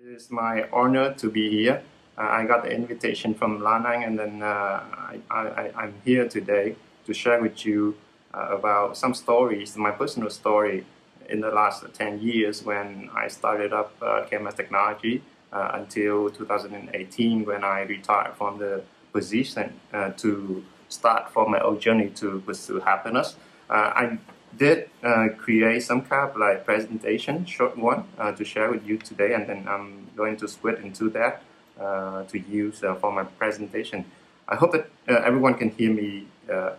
It is my honor to be here. I got the invitation from Lanang, and then I'm here today to share with you about some stories, my personal story in the last 10 years when I started up KMS Technology until 2018 when I retired from the position to start for my own journey to pursue happiness. I did create some kind of like presentation, short one, to share with you today, and then I'm going to split into that to use for my presentation. I hope that everyone can hear me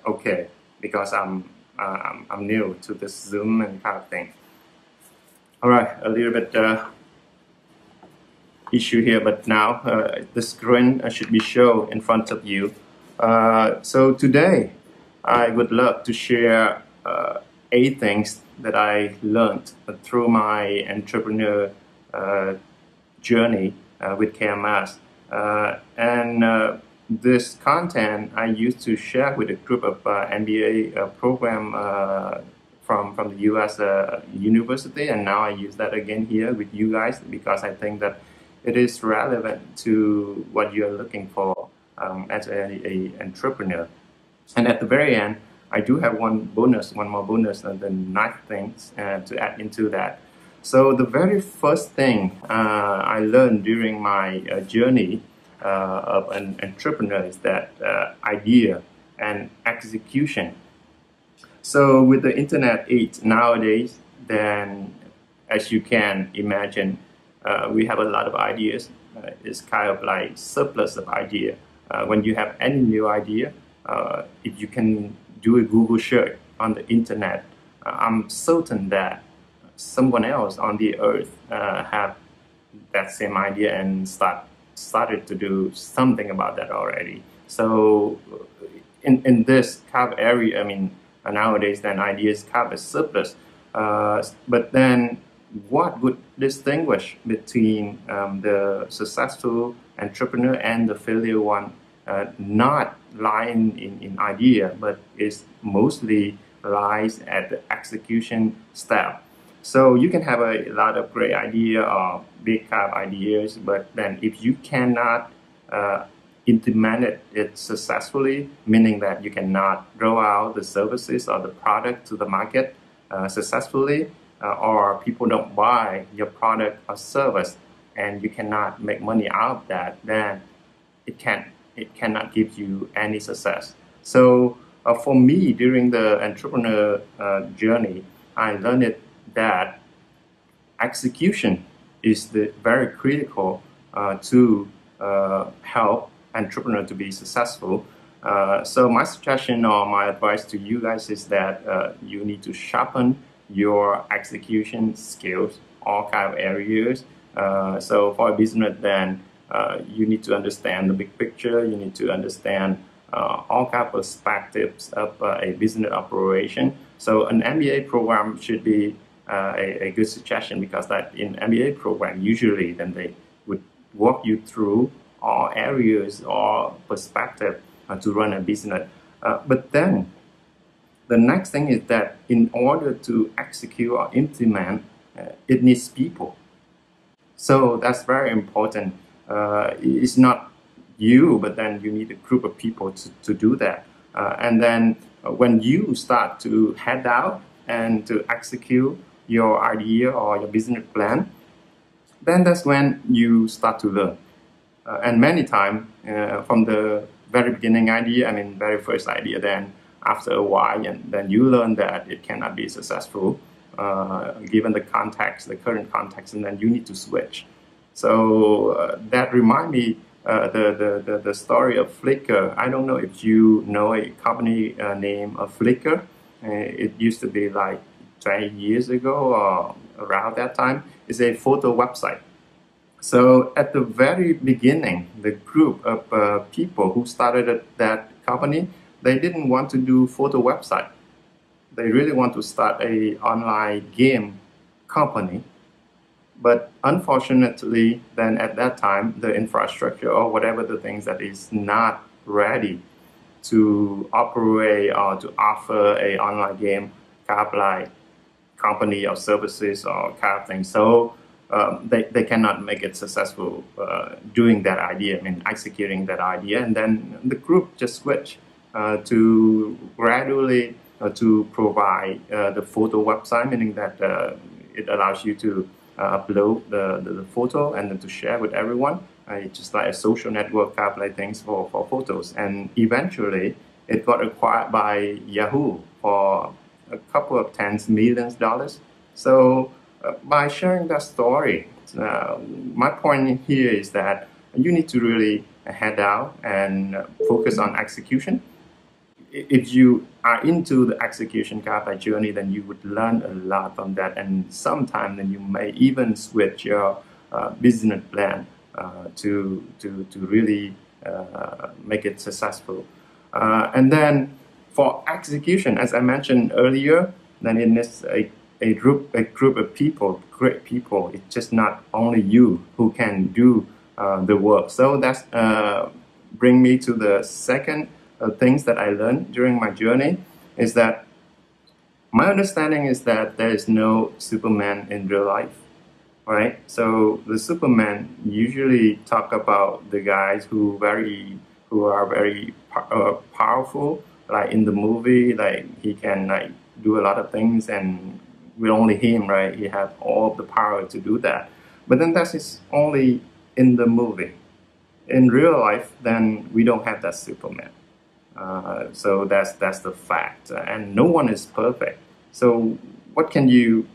okay, because I'm new to this Zoom and kind of thing. All right, a little bit issue here, but now the screen should be shown in front of you. So today I would love to share 8 things that I learned through my entrepreneur journey with KMS. And this content I used to share with a group of MBA program from the US university, and now I use that again here with you guys because I think that it is relevant to what you're looking for as an entrepreneur. And at the very end, I do have one more bonus, and the 9th things to add into that. So the very first thing I learned during my journey of an entrepreneur is that idea and execution. So with the internet age nowadays, then as you can imagine, we have a lot of ideas. It's kind of like surplus of idea. When you have any new idea, if you can do a Google search on the internet, I'm certain that someone else on the earth have that same idea and started to do something about that already. So in this kind of area, I mean, nowadays then ideas kind of surplus. But then what would distinguish between the successful entrepreneur and the failure one? Not lying in idea, but is mostly lies at the execution step. So you can have a lot of great idea or big kind of ideas, but then if you cannot implement it successfully, meaning that you cannot roll out the services or the product to the market successfully, or people don't buy your product or service, and you cannot make money out of that, then it cannot give you any success. So for me, during the entrepreneur journey, I learned that execution is very critical to help entrepreneur to be successful. So my suggestion or my advice to you guys is that you need to sharpen your execution skills, all kind of areas. So for a business, then you need to understand the big picture. You need to understand all kind of perspectives of a business operation. So an MBA program should be a good suggestion, because that in MBA program usually then they would walk you through all areas or perspective to run a business. But then the next thing is that in order to execute or implement, it needs people. So that's very important. It's not you, but then you need a group of people to do that. And then when you start to head out and to execute your idea or your business plan, then that's when you start to learn. And many times from the very beginning idea, I mean very first idea, then after a while, and then you learn that it cannot be successful given the context, the current context, and then you need to switch. So that reminds me the story of Flickr. I don't know if you know a company named Flickr. It used to be like 20 years ago or around that time. It's a photo website. So at the very beginning, the group of people who started that company, they didn't want to do photo website. They really want to start a online game company. But unfortunately, then at that time, the infrastructure or whatever the things that is not ready to operate or to offer a online game kind of like company or services or kind of thing. So they cannot make it successful doing that idea, I mean, executing that idea. And then the group just switch to gradually to provide the photo website, meaning that it allows you to upload the photo and then to share with everyone. It's just like a social network type like things for photos. And eventually it got acquired by Yahoo for a couple of tens millions dollars. So by sharing that story, my point here is that you need to really head down and focus on execution. If you are into the execution kind of journey, then you would learn a lot from that, and sometimes then you may even switch your business plan to really make it successful. And then for execution, as I mentioned earlier, then it needs a group of people, great people. It's just not only you who can do the work. So that's bring me to the second things that I learned during my journey, is that my understanding is that there is no Superman in real life, right? So the Superman usually talk about the guys who are very powerful, like in the movie, like he can like do a lot of things, and with only him, right? He has all the power to do that. But then that is only in the movie. In real life, then we don't have that Superman. So that's the fact, and no one is perfect. So what can you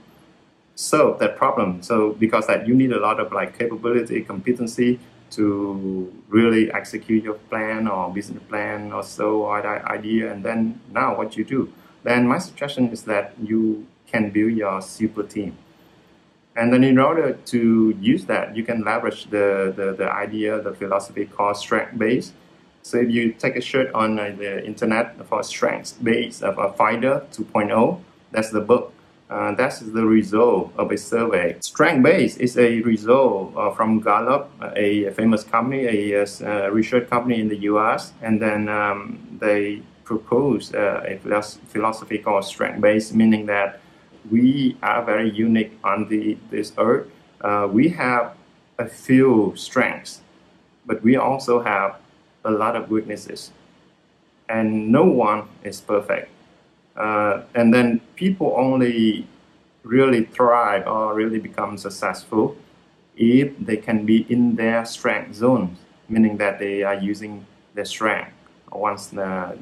solve that problem? So because that you need a lot of like capability, competency to really execute your plan or business plan or so, or that idea. And then now what you do? Then my suggestion is that you can build your super team. And then in order to use that, you can leverage the idea, the philosophy called strength-based. So if you take a search on the internet for strengths-based of a Finder 2.0, that's the book. That's the result of a survey. Strength-based is a result from Gallup, a famous company, a research company in the US. And then they proposed a philosophy called strength-based, meaning that we are very unique on this earth. We have a few strengths, but we also have a lot of weaknesses, and no one is perfect. And then people only really thrive or really become successful if they can be in their strength zone, meaning that they are using their strength once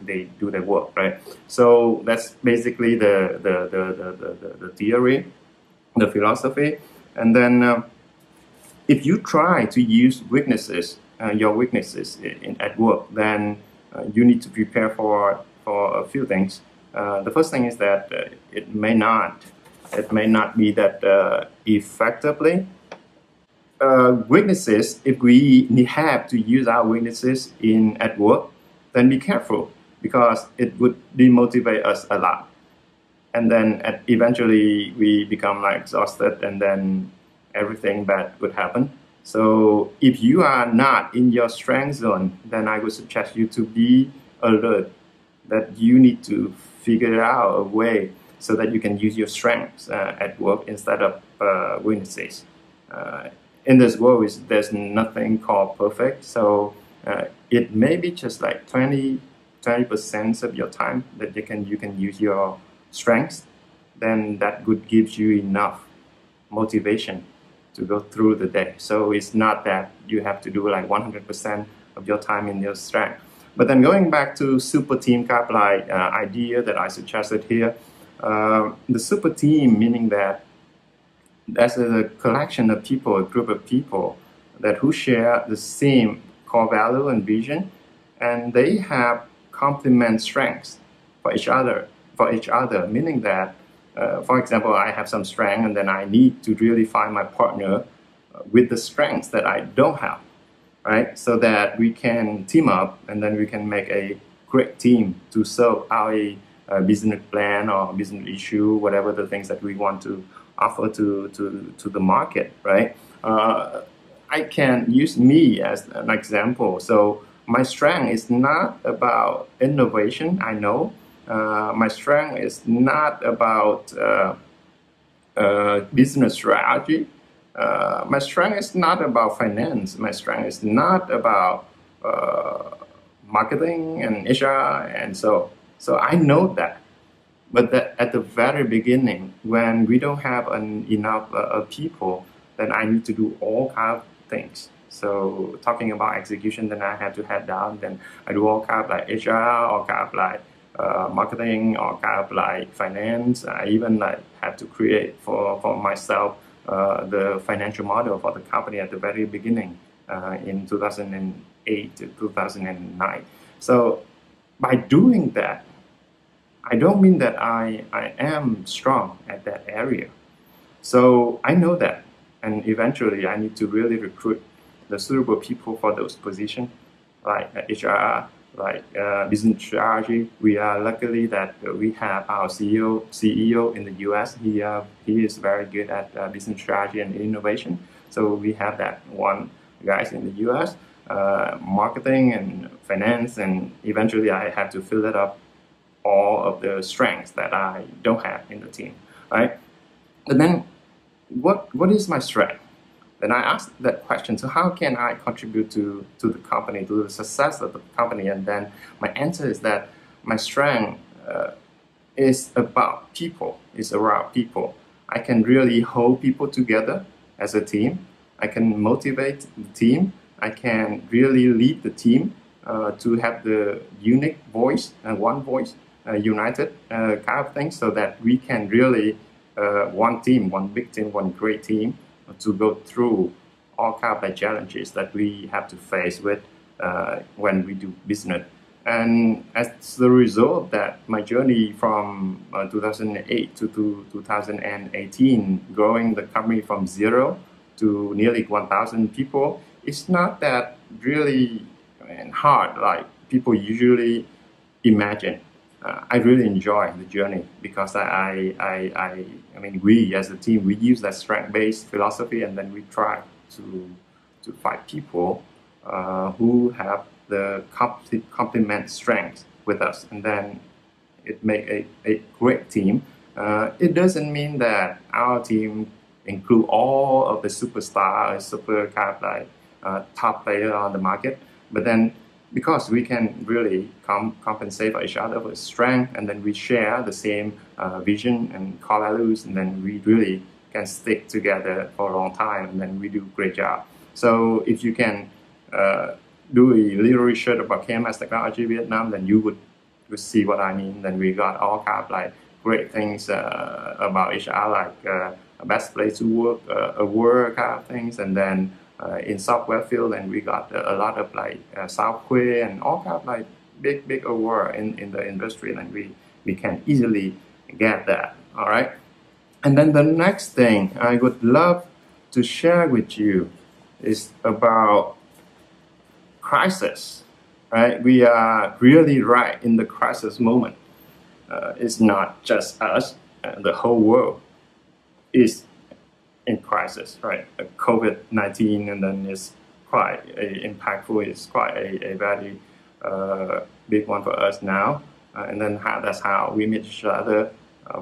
they do their work, right? So that's basically the theory, the philosophy. And then if you try to use weaknesses, your weaknesses at work, then you need to prepare for a few things. The first thing is that it may not be that effectively. Weaknesses, if we have to use our weaknesses at work, then be careful, because it would demotivate us a lot. And then eventually we become like exhausted, and then everything bad would happen. So if you are not in your strength zone, then I would suggest you to be alert, that you need to figure out a way so that you can use your strengths at work instead of weaknesses. In this world, there's nothing called perfect. So it may be just like 20% of your time that you can use your strengths. Then that would give you enough motivation to go through the day. So it's not that you have to do like 100% of your time in your strength. But then going back to super team kind of like idea that I suggested here, the super team, meaning that that's a collection of people, a group of people that who share the same core value and vision, and they have complement strengths for each other. Meaning that, for example, I have some strength, and then I need to really find my partner with the strengths that I don't have, right? So that we can team up, and then we can make a great team to solve our business plan or business issue, whatever the things that we want to offer to the market, right? I can use me as an example. So my strength is not about innovation, I know. My strength is not about business strategy. My strength is not about finance. My strength is not about marketing and HR, and so I know that. But at the very beginning, when we don't have enough people, then I need to do all kind of things. So talking about execution, then I have to head down. Then I do all kind of like HR, all kind of like marketing, all kind of like finance. I even like have to create for myself the financial model for the company at the very beginning in 2008 to 2009. So by doing that, I don't mean that I am strong at that area. So I know that. And eventually I need to really recruit the suitable people for those positions, like HR, like business strategy. We are luckily that we have our CEO in the US. He is very good at business strategy and innovation. So we have that one guys in the US, marketing and finance, and eventually I have to fill it up all of the strengths that I don't have in the team, right? And then what is my strength? Then I asked that question, so how can I contribute to the company, to the success of the company? And then my answer is that my strength is about people, is around people. I can really hold people together as a team. I can motivate the team. I can really lead the team to have the unique voice and one voice, united kind of thing, so that we can really one team, one big team, one great team to go through all kinds of challenges that we have to face with when we do business. And as the result of that, my journey from 2008 to 2018, growing the company from 0 to nearly 1,000 people, it's not that really hard like people usually imagine. I really enjoy the journey because I mean, we as a team, we use that strength-based philosophy, and then we try to find people who have the complement strengths with us, and then it make a great team. It doesn't mean that our team include all of the superstar, super kind of like top player on the market, but then because we can really compensate for each other with strength, and then we share the same vision and core values, and then we really can stick together for a long time, and then we do a great job. So if you can do a little research about KMS Technology Vietnam, then you would see what I mean. Then we got all kind of like great things about HR, like a best place to work, award kind of things, and then in software field, and we got a lot of like software and all kind of like big award in the industry, and we can easily get that. All right. And then the next thing I would love to share with you is about crisis. Right, we are really right in the crisis moment. It's not just us; the whole world is in crisis, right? COVID-19, and then it's quite impactful. It's quite a very big one for us now. And then that's how we meet each other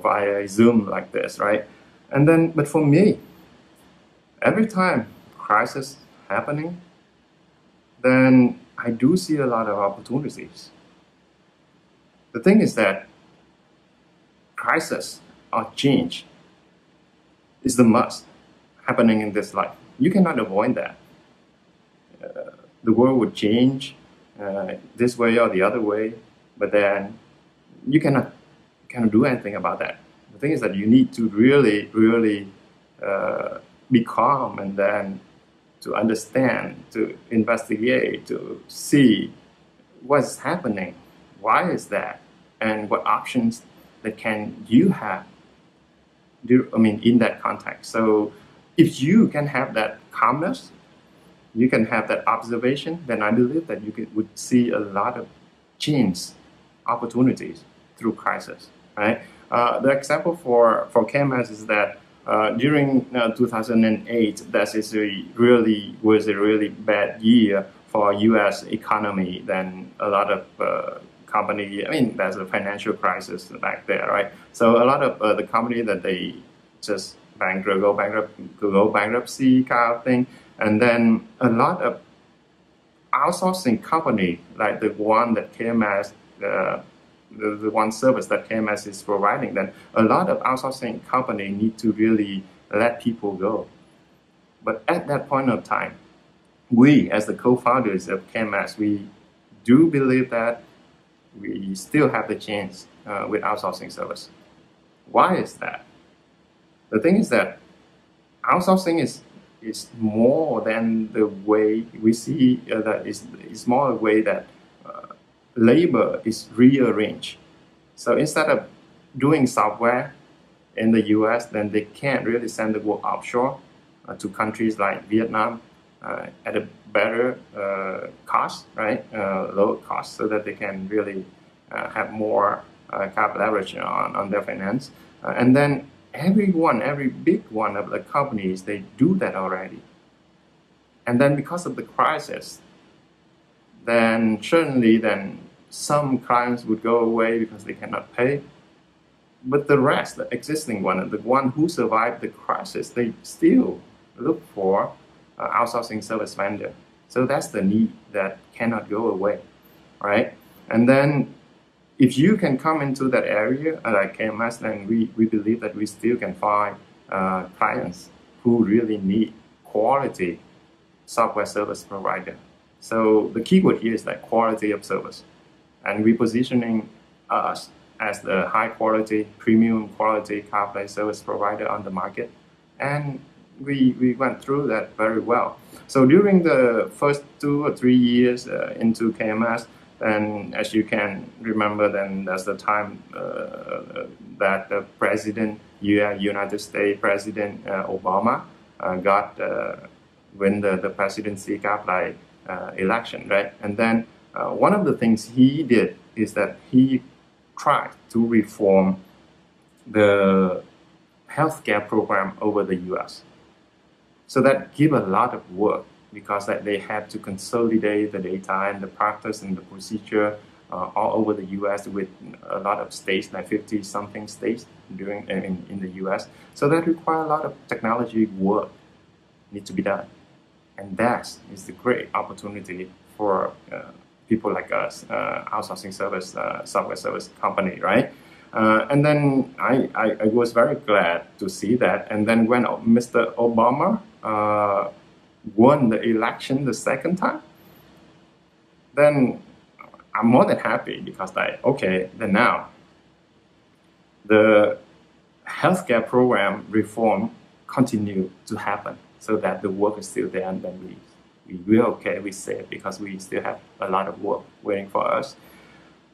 via Zoom like this, right? And then, but for me, every time crisis happening, then I do see a lot of opportunities. The thing is that crisis or change is the must happening in this life. You cannot avoid that. The world would change this way or the other way, but then you cannot do anything about that. The thing is that you need to really be calm, and then to understand, to investigate, to see what's happening, why is that, and what options that can you have in that context. So if you can have that calmness, you can have that observation, then I believe that you would see a lot of change opportunities through crisis, right? The example for KMS is that during 2008, that was a really bad year for U.S. economy. Then a lot of company, there's a financial crisis back there, right? So a lot of the company that they just go bankruptcy kind of thing. And then a lot of outsourcing company, like the one that KMS, the one service that KMS is providing, then a lot of outsourcing company need to really let people go. But at that point of time, we as the co-founders of KMS, we do believe that we still have the chance with outsourcing service. Why is that? The thing is that outsourcing is more than the way we see that is more a way that labor is rearranged. So instead of doing software in the US, then they can't really send the work offshore to countries like Vietnam at a better cost, right? Lower cost, so that they can really have more capital leverage on their finance. And then every big one of the companies, they do that already. And then because of the crisis, then certainly then some clients would go away because they cannot pay. But the rest, the existing one, the one who survived the crisis, they still look for outsourcing service vendor. So that's the need that cannot go away, right? And then if you can come into that area like KMS, then we believe that we still can find clients who really need quality software service provider. So the keyword here is like quality of service. And we're positioning us as the high quality, premium quality CarPlay service provider on the market. And we went through that very well. So during the first 2 or 3 years into KMS, and as you can remember, then that's the time that the president, United States President Obama got win the presidency CarPlay election, right? And then one of the things he did is that he tried to reform the healthcare program over the US. So that give a lot of work, because that they had to consolidate the data and the practice and the procedure all over the US with a lot of states, like 50-something states in the US. So that require a lot of technology work need to be done. And that is the great opportunity for people like us, outsourcing service, software service company, right? And then I was very glad to see that. And then when Mr. Obama won the election the second time, then I'm more than happy, because like, okay, then now the healthcare program reform continue to happen, so that the work is still there, and then we're okay, we're safe, because we still have a lot of work waiting for us.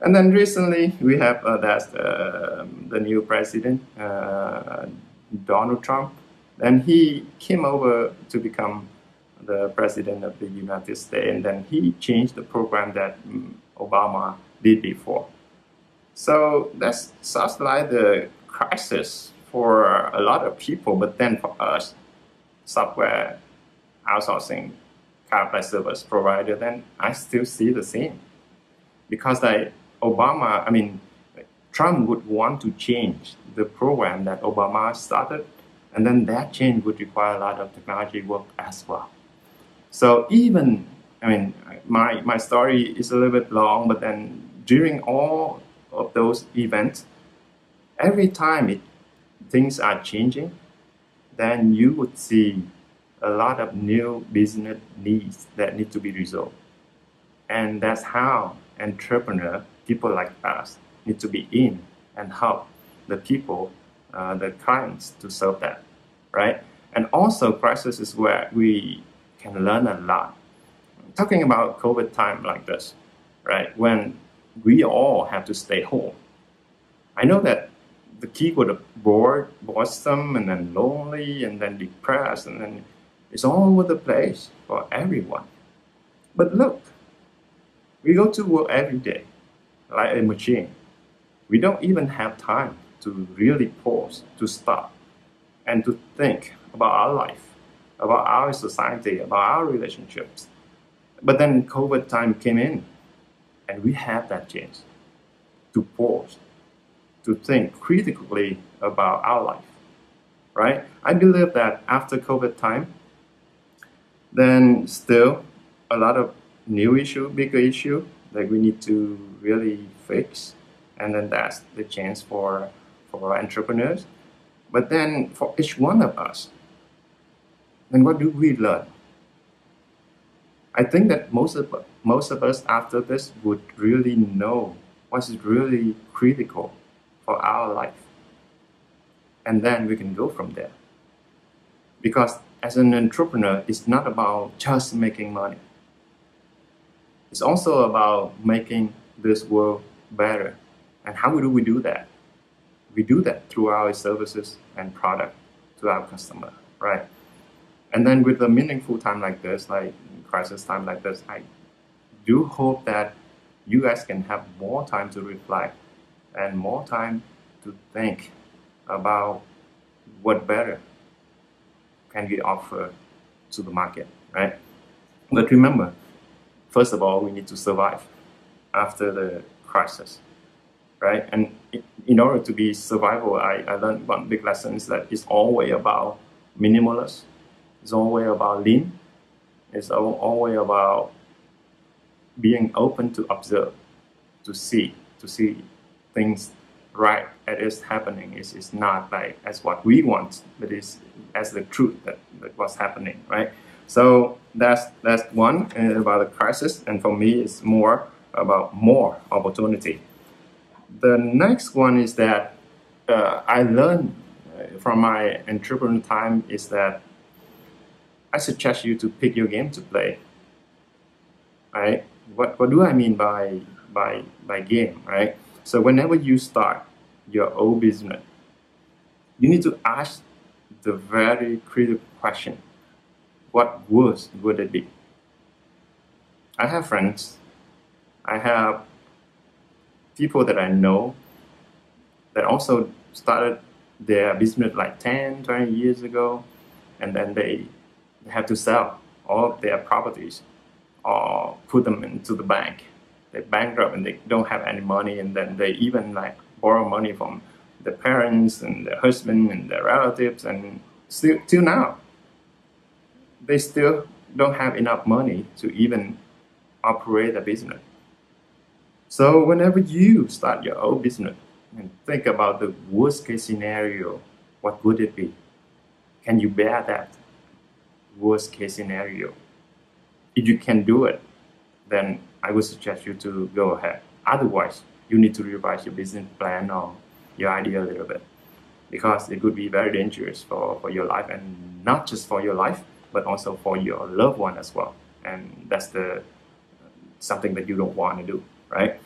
And then recently we have the new president, Donald Trump, and he came over to become the president of the United States, and then he changed the program that Obama did before. So that's sounds like the crisis for a lot of people, but then for us, software outsourcing CarPlay service provider, then I still see the same. Because like Trump would want to change the program that Obama started, and then that change would require a lot of technology work as well. So even, my story is a little bit long, but then during all of those events, every time things are changing, then you would see a lot of new business needs that need to be resolved. And that's how entrepreneurs, people like us, need to be in and help the people, the clients, to solve that, right? And also, crisis is where we can learn a lot. Talking about COVID time like this, right? When we all have to stay home. I know that the keyword of boredom, and then lonely, and then depressed, and then it's all over the place for everyone. But look, we go to work every day like a machine. We don't even have time to really pause, to stop, and to think about our life, about our society, about our relationships. But then COVID time came in, and we have that chance to pause, to think critically about our life, right? I believe that after COVID time, then still a lot of new issue, bigger issue that we need to really fix, and then that's the chance for entrepreneurs. But then for each one of us, then what do we learn? I think that most of us after this would really know what is really critical for our life, and then we can go from there. Because as an entrepreneur, it's not about just making money. It's also about making this world better. And how do we do that? We do that through our services and product to our customer, right? And then with a meaningful time like this, like crisis time like this, I do hope that you guys can have more time to reflect and more time to think about what better can we offer to the market, right? But remember, first of all, we need to survive after the crisis, right? And in order to be survival, I learned one big lesson is that it's always about minimalist, it's always about lean, it's always about being open to observe, to see things right as it's happening. It's not like as what we want, but it's as the truth that what's happening, right? So that's one about the crisis, and for me, it's more about more opportunity. The next one is that I learned from my entrepreneur time is that I suggest you to pick your game to play. Right? What do I mean by game? Right? So whenever you start your own business, you need to ask the very critical question: what words would it be? I have friends, I have people that I know that also started their business like 10, 20 years ago, and then they have to sell all of their properties or put them into the bank. They bankrupt and they don't have any money, and then they even like borrow money from their parents and their husband and their relatives, and still till now they still don't have enough money to even operate a business. So whenever you start your own business and think about the worst case scenario, what would it be? Can you bear that worst case scenario? If you can do it, then I would suggest you to go ahead. Otherwise, you need to revise your business plan or your idea a little bit, because it could be very dangerous for your life, and not just for your life, but also for your loved one as well. And that's something that you don't want to do, right?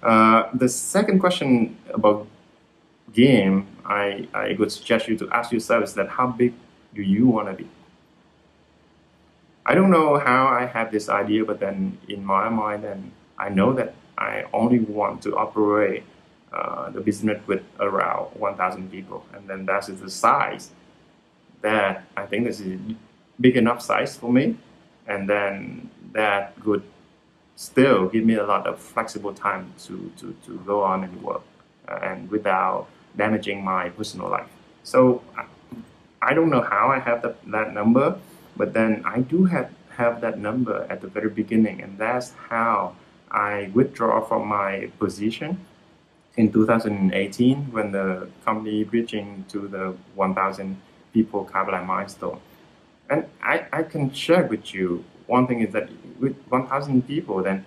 The second question about game, I would suggest you to ask yourself is that how big do you want to be? I don't know how I have this idea, but then in my mind, and I know that I only want to operate the business with around 1,000 people, and then that is the size that I think this is big enough size for me, and then that could still give me a lot of flexible time to go on and work and without damaging my personal life. So I don't know how I have that number, but then I do have that number at the very beginning, and that's how I withdraw from my position in 2018 when the company reaching to the 1,000 people Kabbalah milestone. And I can share with you, one thing is that with 1,000 people, then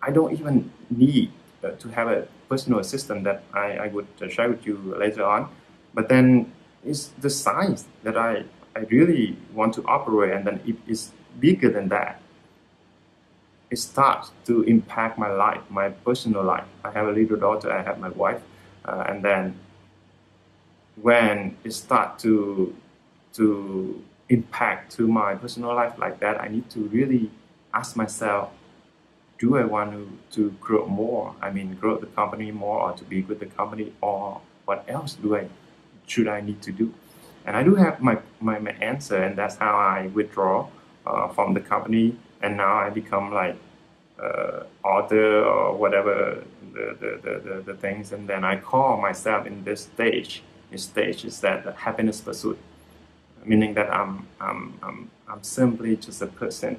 I don't even need to have a personal assistant that I would share with you later on. But then it's the size that I really want to operate, and then it is bigger than that. It starts to impact my life, my personal life. I have a little daughter, I have my wife, and then when it starts to impact to my personal life like that, I need to really ask myself, do I want to grow more? I mean, grow the company more, or to be with the company, or what else should I need to do? And I do have my answer, and that's how I withdraw from the company, and now I become like author or whatever the things, and then I call myself in this stage stage is that the happiness pursuit, meaning that I'm simply just a person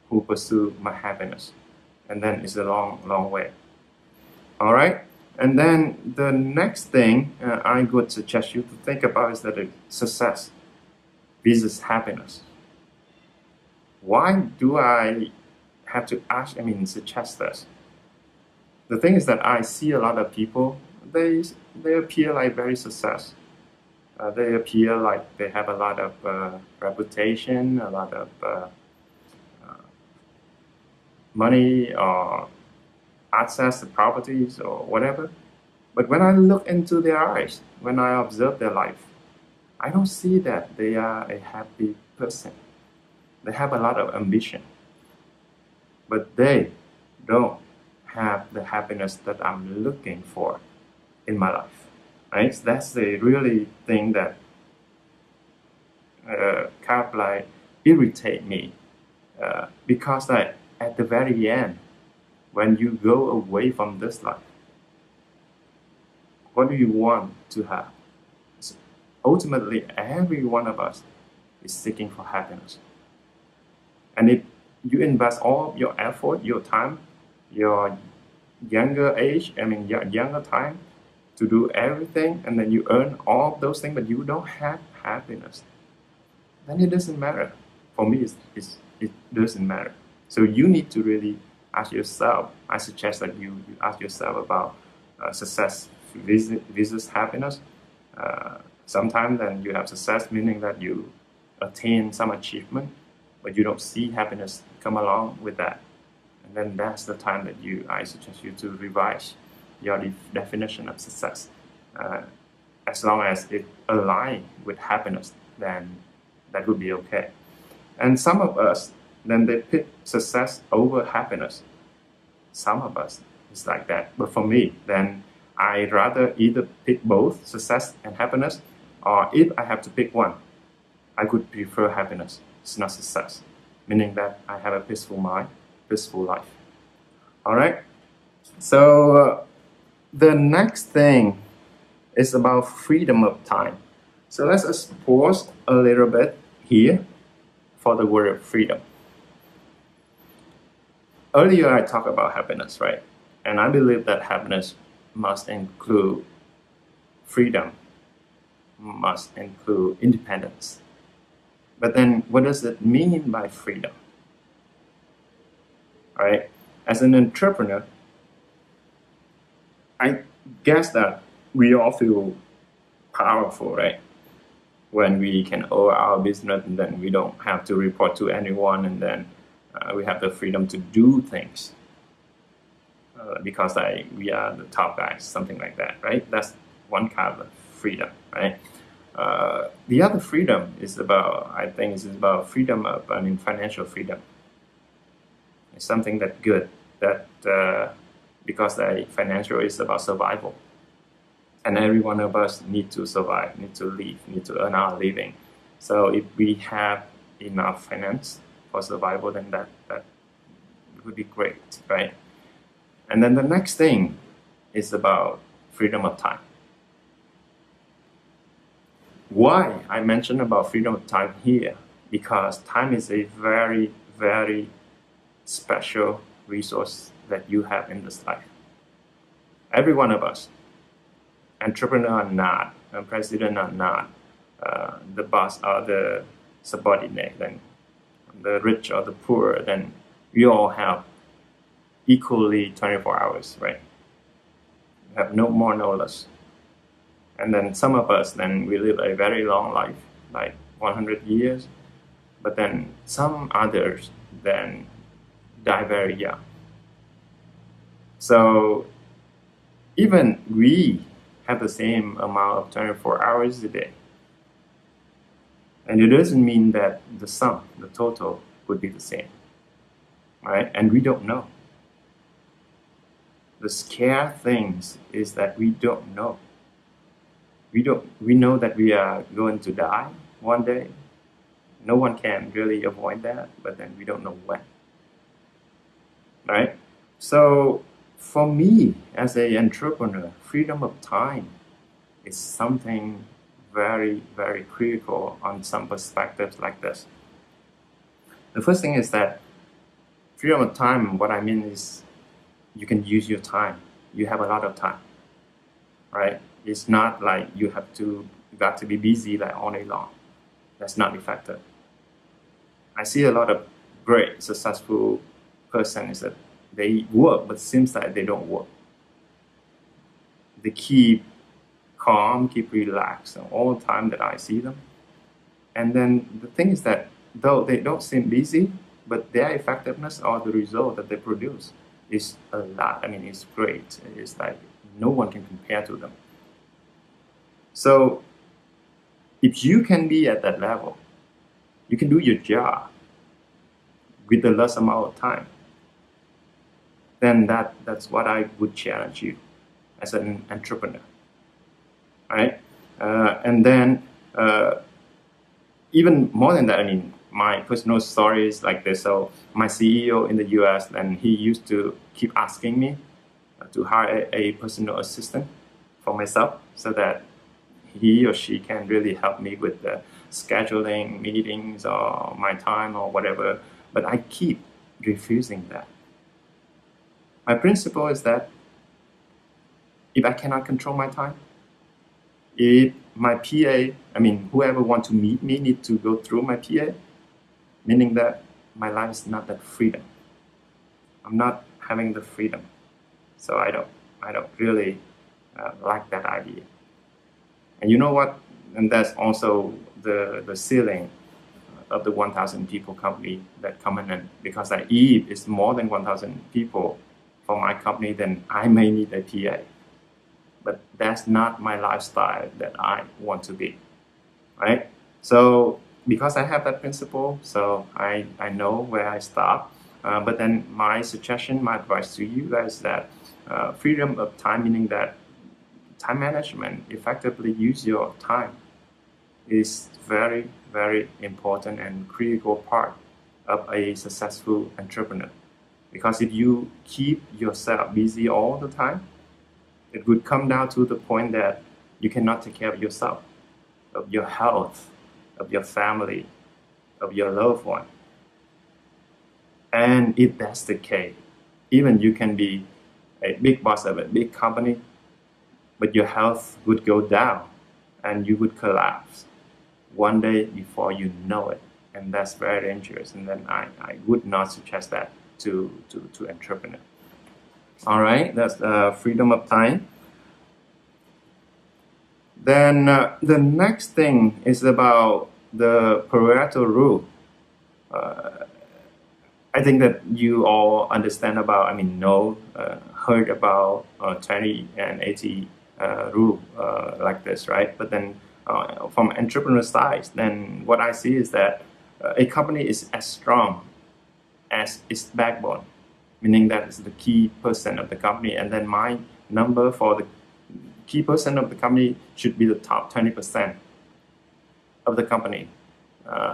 who pursue my happiness, and then it's a long way. All right, and then the next thing I would suggest you to think about is that success versus happiness. Why do I have to suggest this? The thing is that I see a lot of people, they appear like very success. They appear like they have a lot of reputation, a lot of money or access to properties or whatever. But when I look into their eyes, when I observe their life, I don't see that they are a happy person. They have a lot of ambition, but they don't have the happiness that I'm looking for in my life. Right? That's the really thing that kind of like irritate me, because at the very end, when you go away from this life, what do you want to have? So ultimately, every one of us is seeking for happiness. And if you invest all your effort, your time, your younger age, your younger time to do everything, and then you earn all of those things, but you don't have happiness, then it doesn't matter. For me, it doesn't matter. So you need to really ask yourself. I suggest that you ask yourself about success versus happiness. Sometimes then you have success, meaning that you attain some achievement, but you don't see happiness come along with that. And then that's the time that I suggest you to revise your definition of success. As long as it aligns with happiness, then that would be okay. And some of us, then they pick success over happiness. Some of us, it's like that. But for me, then I'd rather either pick both success and happiness, or if I have to pick one, I would prefer happiness. It's not success, meaning that I have a peaceful mind, peaceful life. All right. So the next thing is about freedom of time. So let's just pause a little bit here for the word freedom. Earlier I talked about happiness, right? And I believe that happiness must include freedom, must include independence. But then what does it mean by freedom? All right? As an entrepreneur, I guess that we all feel powerful, right? When we can own our business, and then we don't have to report to anyone, and then we have the freedom to do things because we are the top guys, something like that, right? That's one kind of freedom, right? The other freedom is about, I think, is about freedom of, financial freedom. It's something that's good, that because financial is about survival. And every one of us need to survive, need to live, need to earn our living. So if we have enough finance for survival, then that would be great, right? And then the next thing is about freedom of time. Why I mention about freedom of time here? Because time is a very, very special resource that you have in this life. Every one of us, entrepreneur or not, president or not, the boss or the subordinate, then the rich or the poor, then we all have equally 24 hours, right? We have no more, no less. And then some of us, then we live a very long life, like 100 years, but then some others then die very young. So even we have the same amount of 24 hours a day. And it doesn't mean that the sum, the total, would be the same, right? And we don't know. The scary thing is that we don't know. We know that we are going to die one day. No one can really avoid that, but then we don't know when, right? So for me, as an entrepreneur, freedom of time is something very, very critical on some perspectives like this. The first thing is that freedom of time, what I mean is you can use your time. You have a lot of time, right? It's not like you got to be busy like all day long. That's not effective. I see a lot of great, successful persons that they work, but seems like they don't work. They keep calm, keep relaxed all the time that I see them. And then the thing is that though they don't seem busy, but their effectiveness or the result that they produce is a lot. I mean, it's great. It's like no one can compare to them. So if you can be at that level, you can do your job with the less amount of time, then that's what I would challenge you as an entrepreneur, right? And then even more than that, I mean, my personal story is like this. So my CEO in the US, then he used to keep asking me to hire a personal assistant for myself so that he or she can really help me with the scheduling meetings or my time or whatever. But I keep refusing that. My principle is that if I cannot control my time, if my PA, I mean, whoever wants to meet me need to go through my PA, meaning that my life is not that freedom. I'm not having the freedom. So I don't really like that idea. And you know what? And that's also the ceiling of the 1,000 people company that come in. Because if it's more than 1,000 people for my company, then I may need a PA. But that's not my lifestyle that I want to be, right? So because I have that principle, so I know where I stop. But then my suggestion, my advice to you guys is that freedom of time, meaning that time management, effectively use your time, is very, very important and critical part of a successful entrepreneur. Because if you keep yourself busy all the time, it would come down to the point that you cannot take care of yourself, of your health, of your family, of your loved one. And if that's the case, even you can be a big boss of a big company, but your health would go down and you would collapse one day before you know it. And that's very dangerous. And then I would not suggest that to entrepreneurs. All right, that's freedom of time. Then the next thing is about the Pareto rule. I think that you all understand about, heard about 20 and 80 rule like this, right? But then from entrepreneur side, then what I see is that a company is as strong as its backbone, meaning that is the key person of the company. And then my number for the key person of the company should be the top 20% of the company.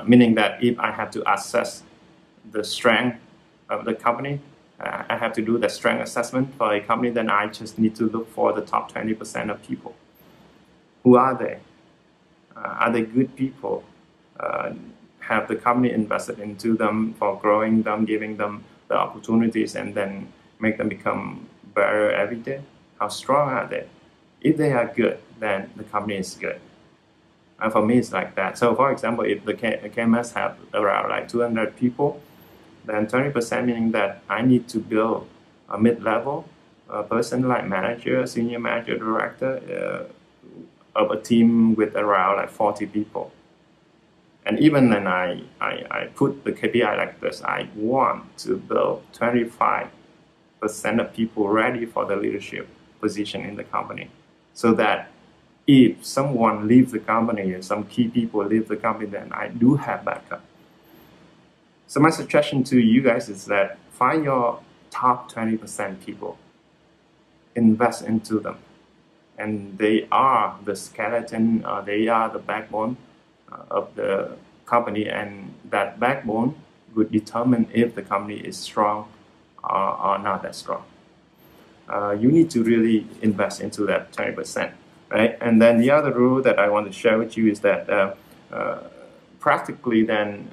Meaning that if I have to assess the strength of the company, I have to do the strength assessment for a company, then I just need to look for the top 20% of people. Who are they? Are they good people? Have the company invested into them for growing them, giving them the opportunities, and then make them become better every day? How strong are they? If they are good, then the company is good. And for me, it's like that. So for example, if the KMS have around like 200 people, then 20% meaning that I need to build a mid-level person like manager, senior manager, director of a team with around like 40 people. And even then I put the KPI like this. I want to build 25% of people ready for the leadership position in the company. So that if someone leaves the company and some key people leave the company, then I do have backup. So my suggestion to you guys is that find your top 20% people, invest into them. And they are the skeleton, they are the backbone of the company, and that backbone would determine if the company is strong or not that strong. You need to really invest into that 20%. right? And then the other rule that I want to share with you is that practically then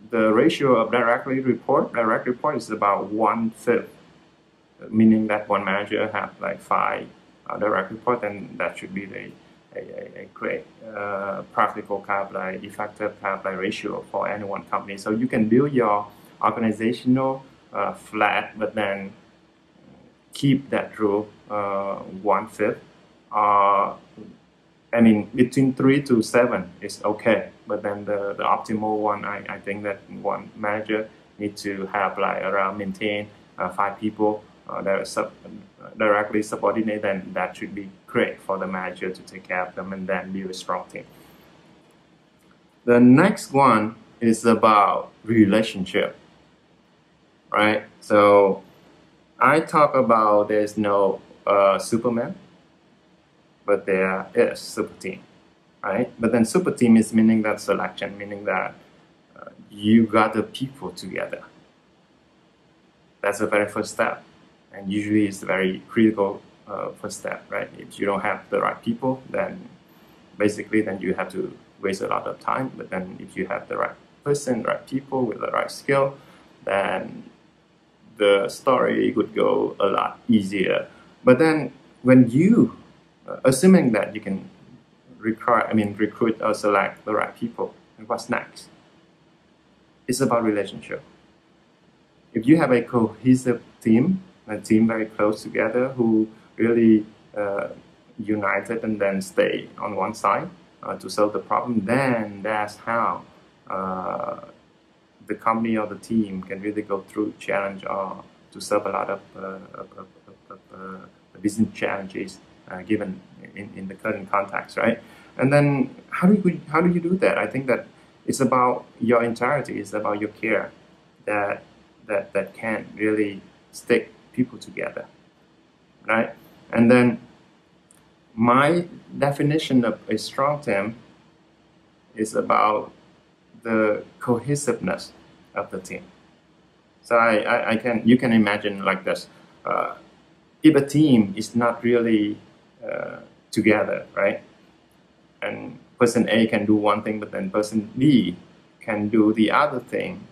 the ratio of direct report is about 1/5, meaning that one manager have like 5 direct report, and that should be a great practical kind of like effective kind of like ratio for any one company. So you can build your organizational flat, but then keep that rule 1/5. I mean, between 3 to 7 is okay, but then the optimal one, I think that one manager needs to have like around maintain 5 people that are directly subordinate, then that should be great for the manager to take care of them and then build a strong team. The next one is about relationship, right? So I talk about there's no Superman, but there is super team, right? But then super team is meaning that selection, meaning that you got the people together. That's the very first step, and usually it's a very critical first step, right? If you don't have the right people, then basically then you have to waste a lot of time. But then if you have the right person, right people with the right skill, then the story would go a lot easier. But then when you assuming that you can recruit or select the right people, and what's next? It's about relationship. If you have a cohesive team, a team very close together who really united and then stay on one side to solve the problem, then that's how the company or the team can really go through challenge or to solve a lot of business challenges given in the current context, right? And then how do you do that? I think that it's about your entirety. It's about your care that can really stick people together, right? And then my definition of a strong team is about the cohesiveness of the team. So you can imagine like this: if a team is not really together, right? And person A can do one thing, but then person B can do the other thing,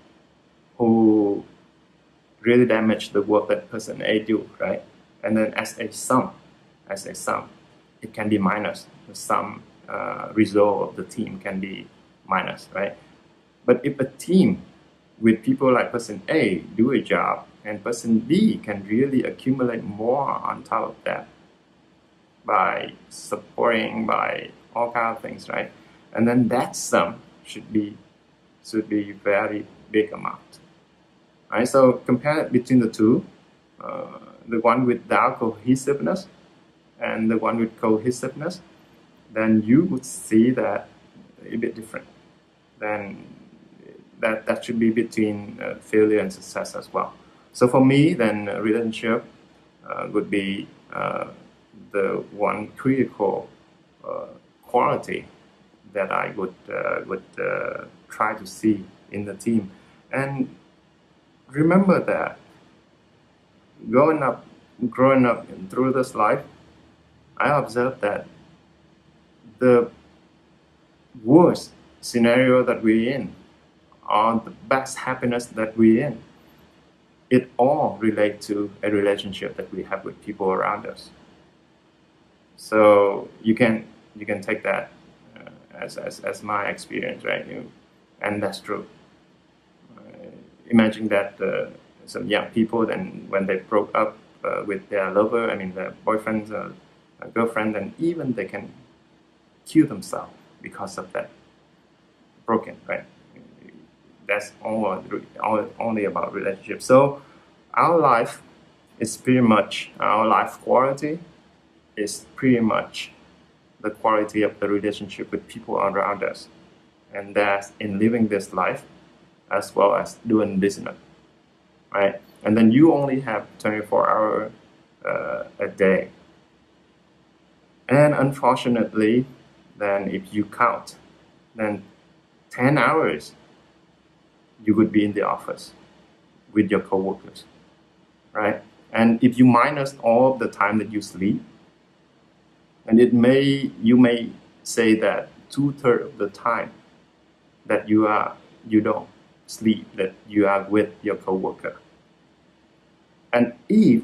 who really damage the work that person A do, right? And then as a sum, it can be minus. The sum result of the team can be minus, right? But if a team with people like person A do a job and person B can really accumulate more on top of that by supporting, by all kind of things, right? And then that sum should be very big amount, right? So compare it between the two, the one without cohesiveness and the one with cohesiveness, then you would see that a bit different. Then that should be between failure and success as well. So for me, then relationship would be the one critical quality that I would try to see in the team. And remember that growing up through this life, I observed that the worst scenario that we're in or the best happiness that we're in, it all relates to a relationship that we have with people around us. So you can take that as my experience, right? And that's true. Imagine that some young people, then when they broke up with their lover, their boyfriends or girlfriend, and even they can kill themselves because of that broken, right? That's only about relationships. So our life is pretty much, our life quality is pretty much the quality of the relationship with people around us. And that's in living this life as well as doing business, right? And then you only have 24 hours a day. And unfortunately, then if you count, then 10 hours you would be in the office with your coworkers, right? And if you minus all of the time that you sleep, And you may say that 2/3 of the time that you don't sleep, that you are with your coworker. And if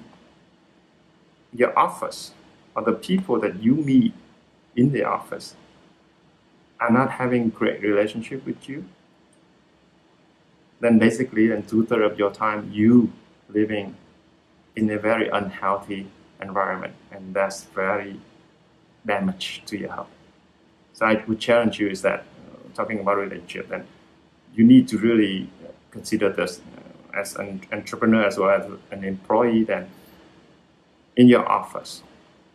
your office or the people that you meet in the office are not having great relationship with you, then basically in 2/3 of your time you living in a very unhealthy environment, and that's very damage to your health. So I would challenge you is that talking about relationship, then you need to really consider this as an entrepreneur as well as an employee. Then in your office,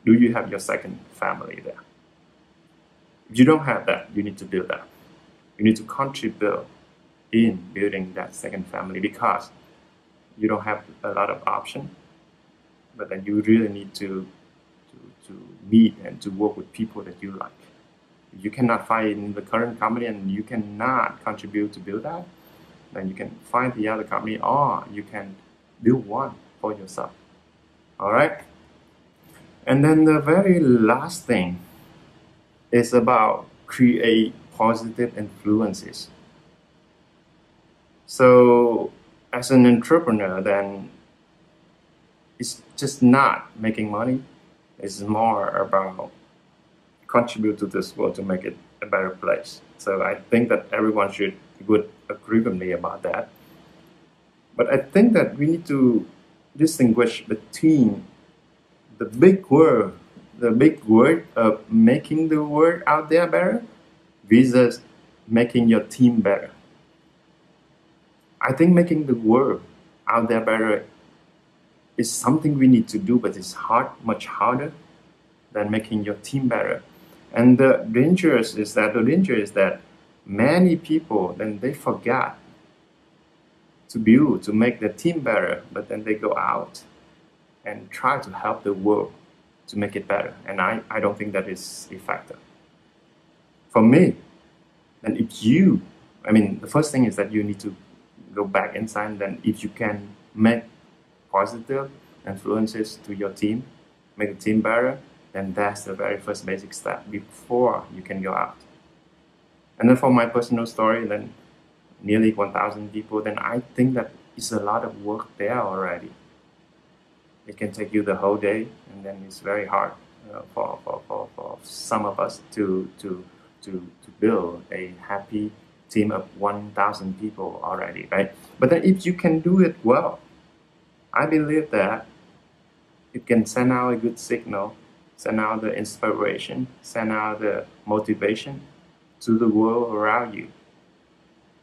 do you have your second family there? If you don't have that, you need to build that. You need to contribute in building that second family, because you don't have a lot of options, but then you really need to meet and to work with people that you like. If you cannot find in the current company and you cannot contribute to build that, then you can find the other company, or you can build one for yourself. All right? And then the very last thing is about create positive influences. So as an entrepreneur, then it's just not making money. It's more about contribute to this world to make it a better place. So I think that everyone would agree with me about that. But I think that we need to distinguish between the big word of making the world out there better versus making your team better. I think making the world out there better is something we need to do, but it's much harder than making your team better. And the danger is that many people, then they forget to make the team better, but then they go out and try to help the world to make it better. And I don't think that is effective. For me, then the first thing is that you need to go back inside, and then if you can make positive influences to your team, make the team better, then that's the very first basic step before you can go out. And then for my personal story, then nearly 1,000 people, then I think that it's a lot of work there already. It can take you the whole day, and then it's very hard for some of us to build a happy team of 1,000 people already, right? But then if you can do it well, I believe that it can send out a good signal, send out the inspiration, send out the motivation to the world around you.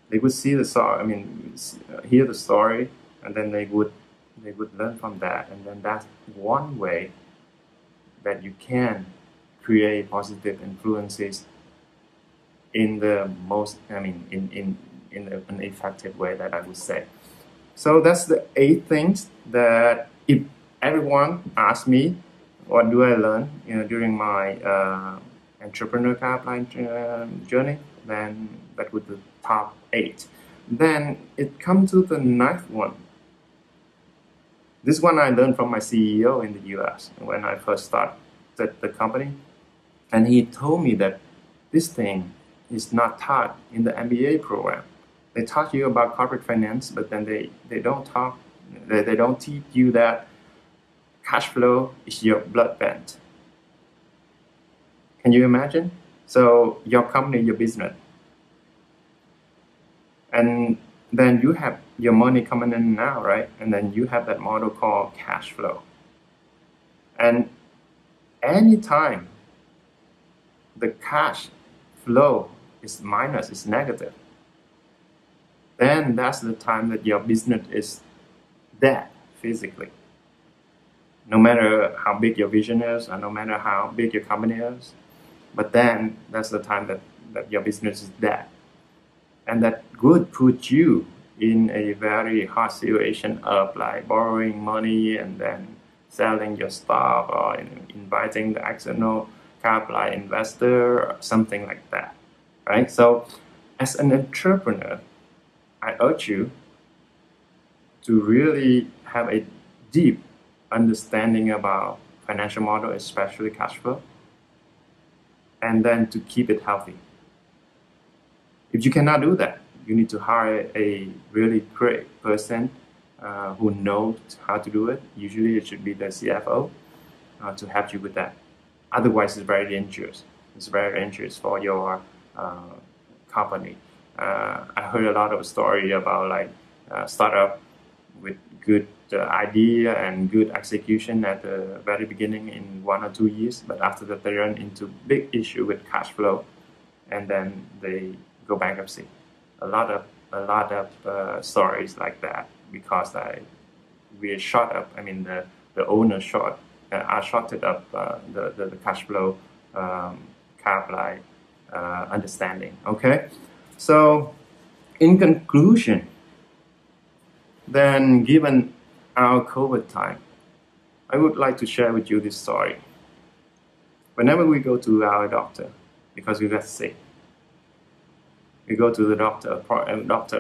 They would see the story, hear the story, and then they would learn from that. And then that's one way that you can create positive influences in the most, in an effective way, that I would say. So that's the 8 things that if everyone asks me, what do I learn during my entrepreneur pipeline journey, then that would be the top 8. Then it comes to the 9th one. This one I learned from my CEO in the US when I first started the company. And he told me that this thing is not taught in the MBA program. They taught you about corporate finance, but then they don't teach you that cash flow is your blood bank. Can you imagine? So your company, your business, and then you have your money coming in now, right? And then you have that model called cash flow. And anytime the cash flow is minus, is negative, then that's the time that your business is dead physically. No matter how big your vision is, or no matter how big your company is, but then that's the time that your business is dead. And that could put you in a very hard situation of like borrowing money and then selling your stock, or inviting the external capital investor or something like that, right? So as an entrepreneur, I urge you to really have a deep understanding about financial model, especially cash flow, and then to keep it healthy. If you cannot do that, you need to hire a really great person who knows how to do it. Usually it should be the CFO to help you with that. Otherwise, it's very dangerous. It's very dangerous for your company. I heard a lot of story about like startup with good idea and good execution at the very beginning in 1 or 2 years, but after that they run into big issue with cash flow, and then they go bankruptcy. A lot of stories like that because we shot up. I mean the owner shorted up the cash flow understanding. Okay, so in conclusion, then given our COVID time, I would like to share with you this story. Whenever we go to our doctor because we got sick, we go to the doctor,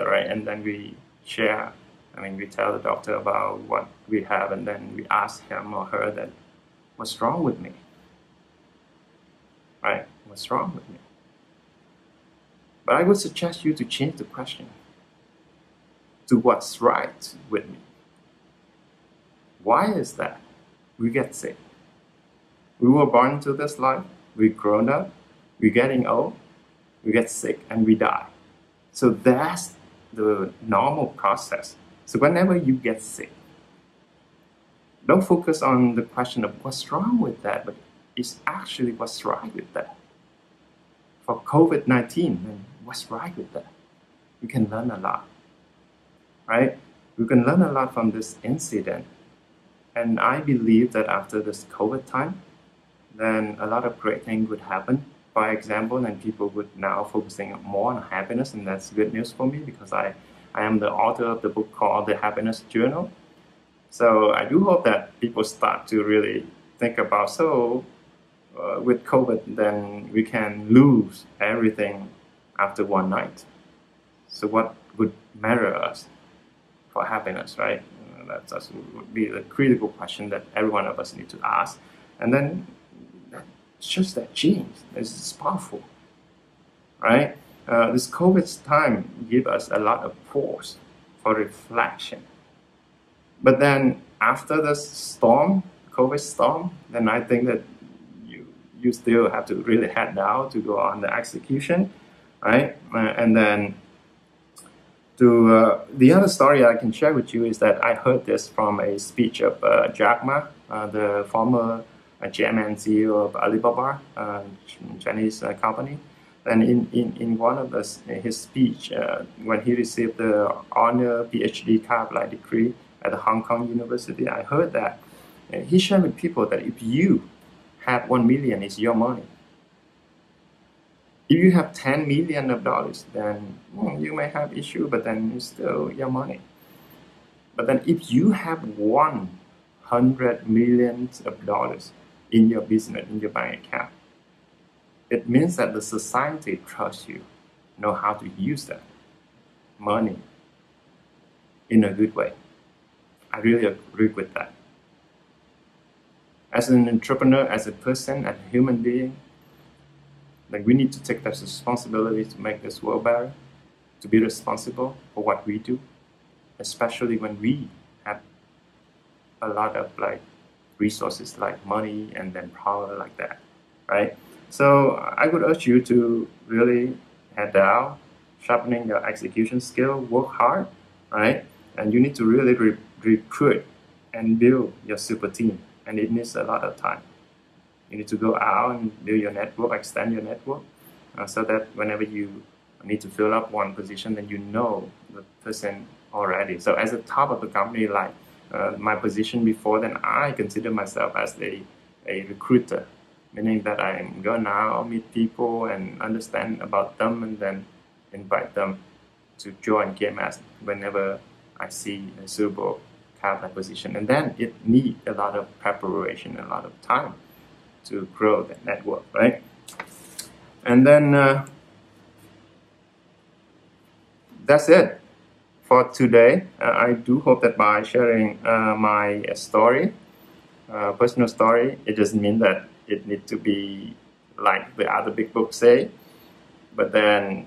right, and then we share. I mean, we tell the doctor about what we have, and then we ask him or her that, what's wrong with me? Right? What's wrong with me? But I would suggest you to change the question to what's right with me. Why is that we get sick? We were born into this life, we're grown up, we're getting old, we get sick, and we die. So that's the normal process. So whenever you get sick, don't focus on the question of what's wrong with that, but it's actually what's right with that. For COVID-19, what's right with that? You can learn a lot, right? You can learn a lot from this incident. And I believe that after this COVID time, then a lot of great things would happen. For example, then people would now focusing more on happiness, and that's good news for me because I am the author of the book called The Happiness Journal. So I do hope that people start to really think about, with COVID, then we can lose everything after one night. So what would matter us for happiness, right? That would be the critical question that every one of us need to ask. And then it's just that change. It's powerful, right? This COVID time gives us a lot of pause for reflection. But then after the storm, COVID storm, then I think that you still have to really head down to go on the execution, right? And then the other story I can share with you is that I heard this from a speech of Jack Ma, the former chairman and CEO of Alibaba, Chinese company. And in one of his speech, when he received the honor PhD degree at the Hong Kong University, I heard that he shared with people that if you have 1 million, it's your money. If you have $10 million, then you may have issue, but then it's still your money. But then if you have $100 million in your business, in your bank account, it means that the society trusts you, know how to use that money in a good way. I really agree with that. As an entrepreneur, as a person, as a human being, like we need to take that responsibility to make this world better, to be responsible for what we do, especially when we have a lot of resources like money and then power like that, right? So I would urge you to really head down, sharpening your execution skill, work hard, right? And you need to really recruit and build your super team, and it needs a lot of time. You need to go out and build your network, extend your network, so that whenever you need to fill up one position, then you know the person already. So as a top of the company, my position before, then I consider myself as a recruiter, meaning that I'm going out, meet people and understand about them, and then invite them to join KMS whenever I see a suitable position. And then it needs a lot of preparation, a lot of time to grow that network, right? And then that's it for today. I do hope that by sharing my story, personal story, it doesn't mean that it needs to be like the other big books say. But then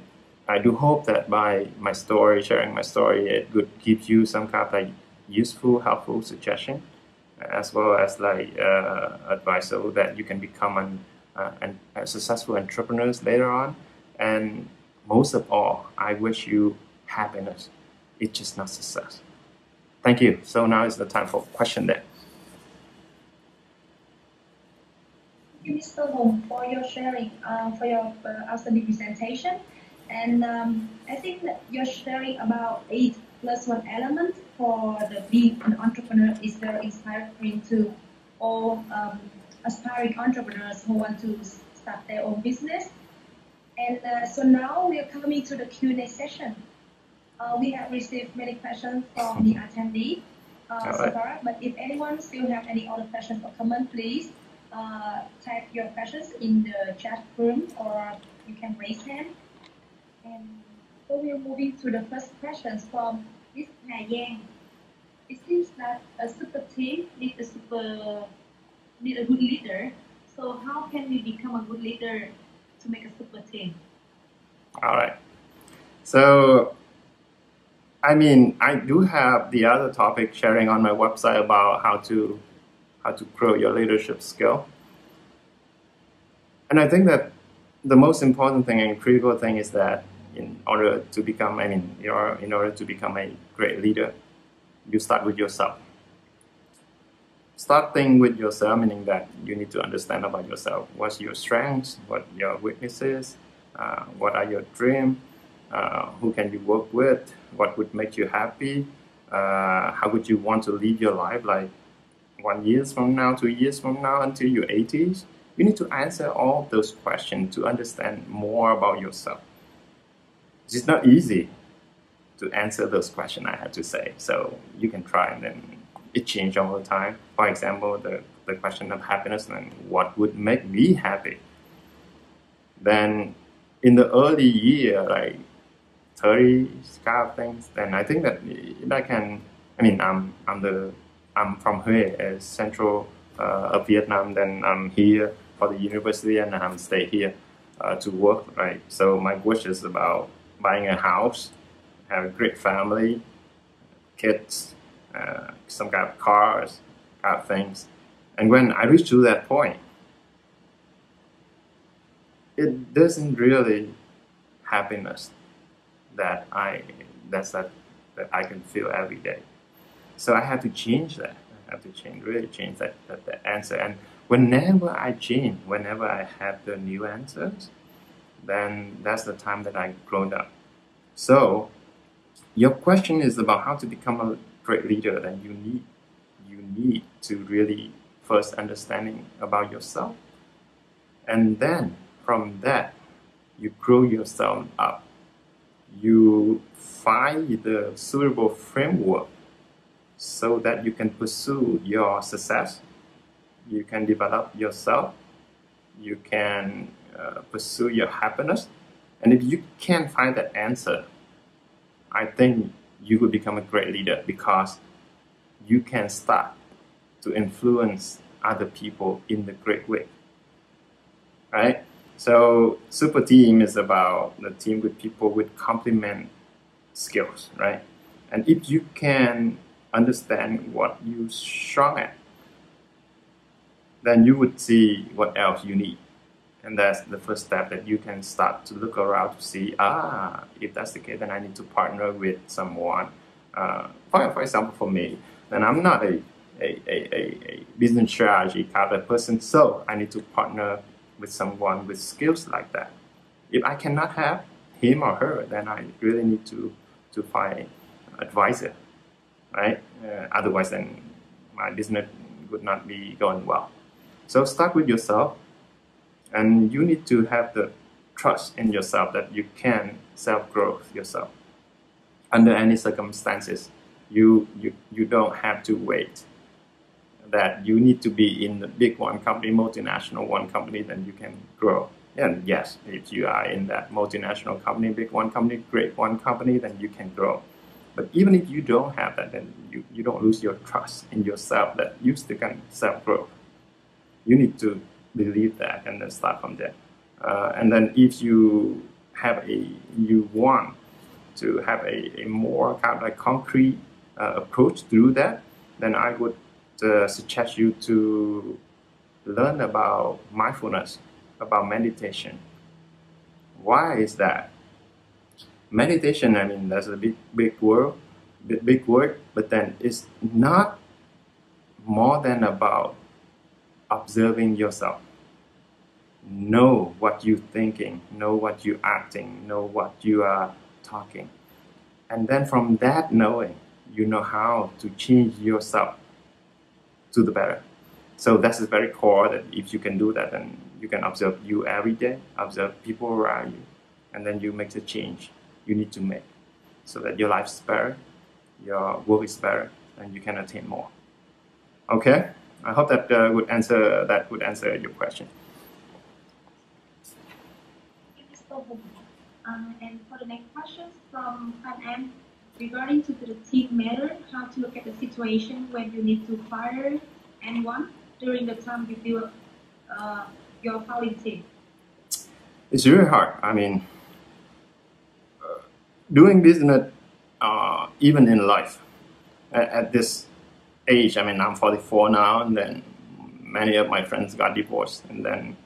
I do hope that by my story, sharing my story, it could give you some kind of like useful, helpful suggestion, as well as like advice, so that you can become a successful entrepreneurs later on. And most of all, I wish you happiness. It's just not success. Thank you. So now is the time for question then. Thank you, Mr. Hong, for your sharing, for your outstanding presentation. And I think that your sharing about 8+1 element for the being an entrepreneur is very inspiring to all aspiring entrepreneurs who want to start their own business. And so now we are coming to the Q&A session. We have received many questions from the attendee so far, but if anyone still have any other questions or comments, please type your questions in the chat room, or you can raise hand. And so we are moving to the first questions from Miss Hà Giang. It seems that a super team need a good leader. So how can we become a good leader to make a super team? All right. So, I mean, I do have the other topic sharing on my website about how to grow your leadership skill. And I think that the most important thing and critical thing is that in order to become a great leader, you start with yourself. Starting with yourself, meaning that you need to understand about yourself. What's your strengths? What your weaknesses? What are your dreams? Who can you work with? What would make you happy? How would you want to live your life, like 1 year from now, 2 years from now, until your 80s? You need to answer all those questions to understand more about yourself. It's not easy to answer those questions, I have to say. So you can try, and then it changes all the time. For example, the question of happiness and what would make me happy. Then in the early year, like 30 kind of things, then I think that I can. I mean, I'm from Hue, central of Vietnam. Then I'm here for the university, and I'm stay here to work. Right. So my wish is about buying a house, have a great family, kids, some kind of cars, kind of things. And when I reach to that point, it doesn't really happiness that I can feel every day. So I have to change that. I have to really change that answer. And whenever I change, whenever I have the new answers, then that's the time that I grown up. So your question is about how to become a great leader. Then you need to really first understanding about yourself, and then from that you grow yourself up. You find the suitable framework so that you can pursue your success. You can develop yourself. You can pursue your happiness. And if you can't find that answer, I think you will become a great leader, because you can start to influence other people in the great way, right? So super team is about the team with people with complement skills, right? And if you can understand what you're strong at, then you would see what else you need. And that's the first step, that you can start to look around to see, if that's the case, then I need to partner with someone. For example, for me, then I'm not a business strategy kind of person, so I need to partner with someone with skills like that. If I cannot have him or her, then I really need to find an advisor, right? Otherwise, then my business would not be going well. So start with yourself, and you need to have the trust in yourself that you can self-grow yourself. Under any circumstances, you don't have to wait that you need to be in the big one company, multinational one company, then you can grow. And yes, if you are in that multinational company, big one company, great one company, then you can grow. But even if you don't have that, then you don't lose your trust in yourself that you still can self-grow. You need to believe that, and then start from there. And then if you want to have a more kind of like concrete approach through that, then I would suggest you to learn about mindfulness, about meditation. Why is that? Meditation, I mean, that's a big word, but then it's not more than about observing yourself. Know what you're thinking, know what you're acting, know what you are talking. And then from that knowing, you know how to change yourself to the better. So that's the very core, that if you can do that, then you can observe you every day, observe people around you, and then you make the change you need to make so that your life is better, your work is better, and you can attain more. Okay? I hope that would answer your question. And for the next questions from Fan regarding to the team matter, how to look at the situation when you need to fire anyone during the time you build your founding team. It's really hard. I mean, doing business, even in life, at this age, I mean, I'm 44 now, and then many of my friends got divorced, and then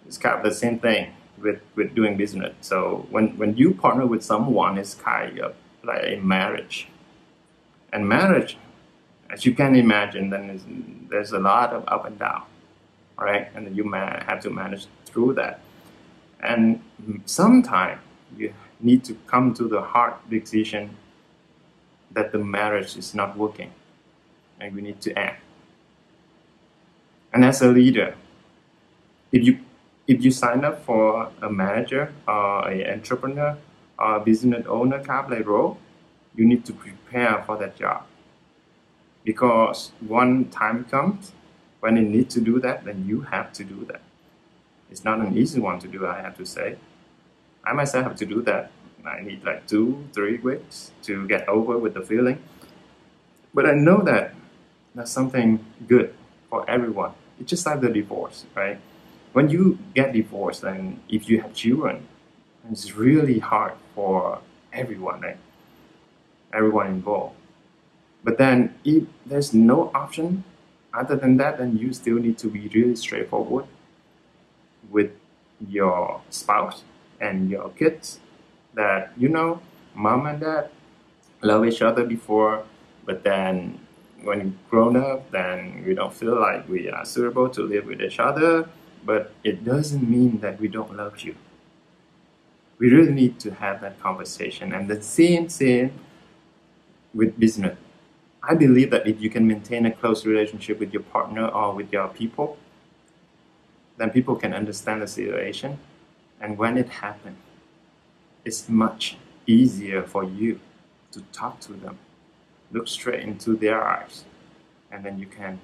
it's kind of the same thing with doing business. So when you partner with someone, it's kind of like a marriage. And marriage, as you can imagine, then there's a lot of up and down, right? And then you have to manage through that. And sometimes you need to come to the hard decision that the marriage is not working, and we need to act. And as a leader, if you sign up for a manager or an entrepreneur or a business owner kind of like role, you need to prepare for that job. Because one time comes when you need to do that, then you have to do that. It's not an easy one to do, I have to say. I myself have to do that. I need like 2-3 weeks to get over with the feeling. But I know that that's something good for everyone. It's just like the divorce, right? When you get divorced, and if you have children, it's really hard for everyone, right? Everyone involved. But then if there's no option other than that, then you still need to be really straightforward with your spouse and your kids, that, you know, mom and dad love each other before, but then when you grown up, then we don't feel like we are suitable to live with each other. But it doesn't mean that we don't love you. We really need to have that conversation. And the same with business. I believe that if you can maintain a close relationship with your partner or with your people, then people can understand the situation. And when it happens, it's much easier for you to talk to them, look straight into their eyes, and then you can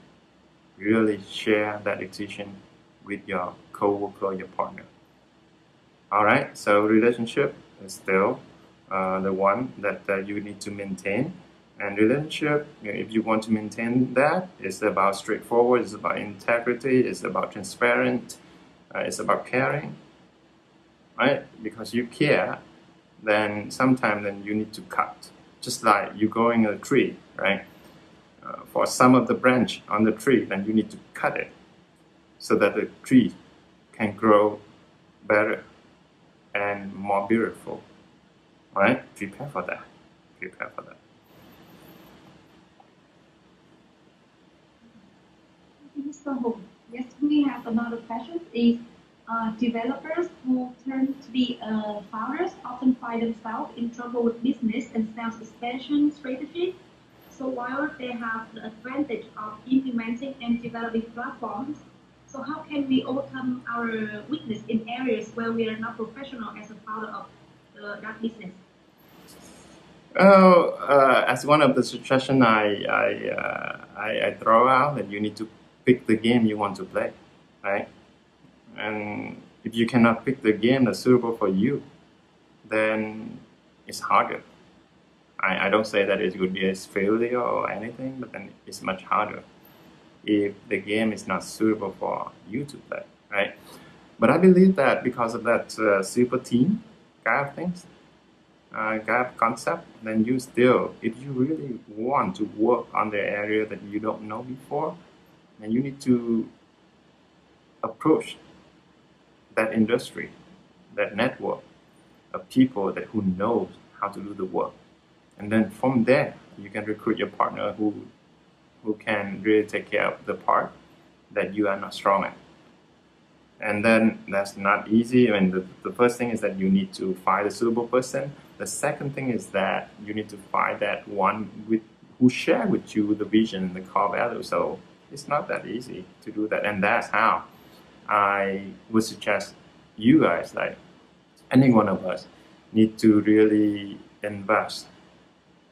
really share that decision with your co-worker or your partner. All right, so relationship is still the one that you need to maintain. And relationship, if you want to maintain that, it's about straightforward, it's about integrity, it's about transparent, it's about caring, right? Because you care, then sometimes then you need to cut. Just like you growing a tree, right? For some of the branch on the tree, then you need to cut it so that the tree can grow better and more beautiful, right? Prepare for that. Prepare for that. Mr. Hùng, yes, we have another question. Is developers who turn to be founders often find themselves in trouble with business and sales expansion strategies. So while they have the advantage of implementing and developing platforms, so how can we overcome our weakness in areas where we are not professional as a founder of that business? As one of the suggestions I throw out, that you need to pick the game you want to play, right? And if you cannot pick the game that's suitable for you, then it's harder. I don't say that it would be a failure or anything, but then it's much harder. if the game is not suitable for you to play, right? But I believe that because of that super team kind of things, kind of concept, then you still, if you really want to work on the area that you don't know before, then you need to approach that industry, that network of people that who knows how to do the work. And then from there, you can recruit your partner who can really take care of the part that you are not strong at. And then that's not easy. I mean, the first thing is that you need to find a suitable person. The second thing is that you need to find that one who share with you the vision, the core value. So it's not that easy to do that. And that's how I would suggest you guys, like any one of us, need to really invest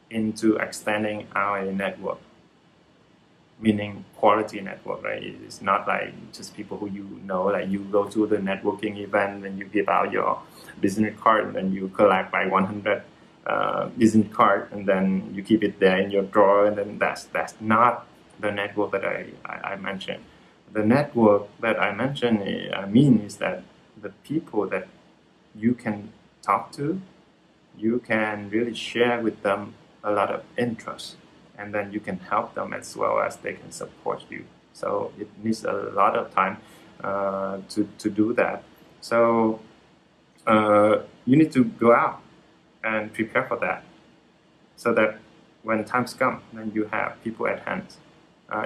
into extending our network, meaning quality network, right? It's not like just people who you know, like you go to the networking event and you give out your business card and then you collect like 100 business card and then you keep it there in your drawer, and then that's not the network that I mentioned. The network that I mentioned, is that the people that you can talk to, you can really share with them a lot of interest, and then you can help them as well as they can support you. So it needs a lot of time to do that. So you need to go out and prepare for that, so that when times come, then you have people at hand.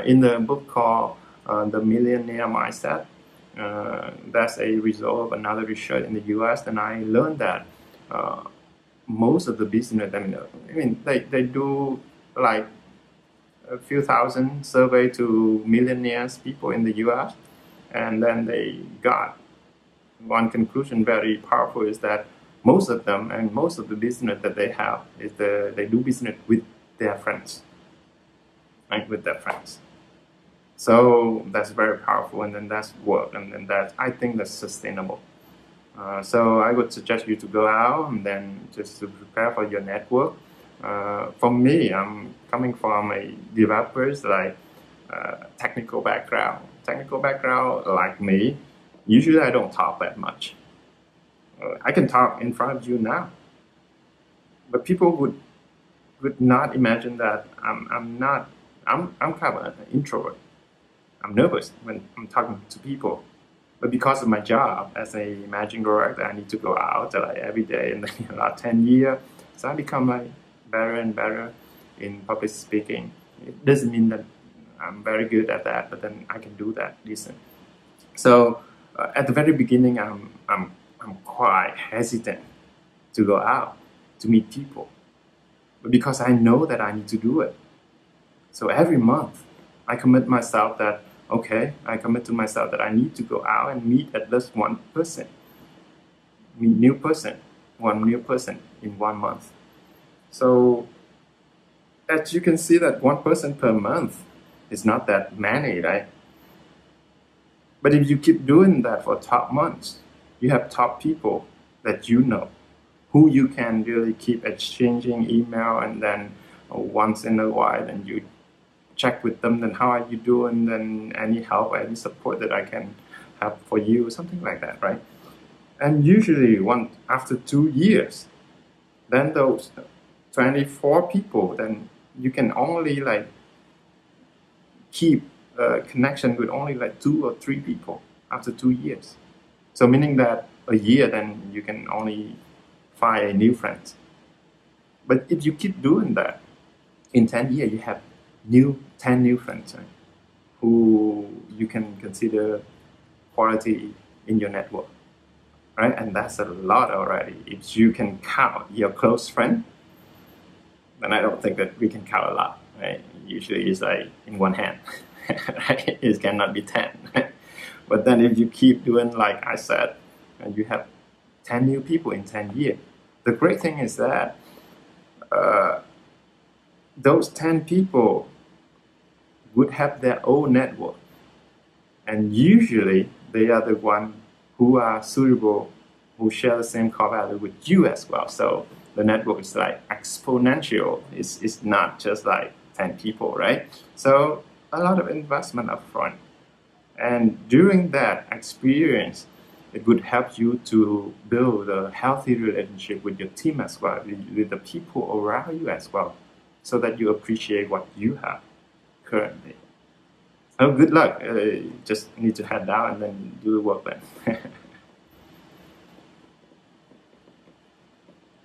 In the book called The Millionaire Mindset, that's a result of another research in the US, and I learned that most of the business, I mean they do like a few thousand survey to millionaires people in the US, and then they got one conclusion very powerful, is that most of them and most of the business that they have is they do business with their friends, right? With their friends. So that's very powerful, and then that's work, and then that, I think that's sustainable. So I would suggest you to go out and then just to prepare for your network. For me, I'm coming from a developer's like technical background. Technical background like me, usually I don't talk that much. I can talk in front of you now, but people would not imagine that I'm kind of an introvert. I'm nervous when I'm talking to people. But because of my job as a managing director, I need to go out like every day in the last 10 years. So I become like better and better in public speaking. It doesn't mean that I'm very good at that, but then I can do that decent. So at the very beginning, I'm quite hesitant to go out to meet people, but because I know that I need to do it. So every month, I commit myself that, okay, I commit to myself that I need to go out and meet at least one person, one new person in 1 month. So as you can see that one person per month is not that many, right? But if you keep doing that for top months, you have top people that you know, who you can really keep exchanging email, and then once in a while, then you check with them, then how are you doing, then any help, any support that I can have for you, something like that, right? And usually after 2 years, then those 24 people, then you can only like keep a connection with only like 2 or 3 people after 2 years. So meaning that a year, then you can only find a new friend. But if you keep doing that, in 10 years, you have 10 new friends, right, who you can consider quality in your network, right? And that's a lot already. If you can count your close friend, then I don't think that we can count a lot, right? Usually it's like in one hand, right? It cannot be 10. But then if you keep doing like I said, and you have 10 new people in 10 years, the great thing is that those 10 people would have their own network. And usually they are the ones who are suitable, who share the same core value with you as well. So the network is like exponential. It's not just like 10 people, right? So a lot of investment upfront. And during that experience, it would help you to build a healthy relationship with your team as well, with the people around you as well, so that you appreciate what you have currently. So good luck. Just need to head down and then do the work then.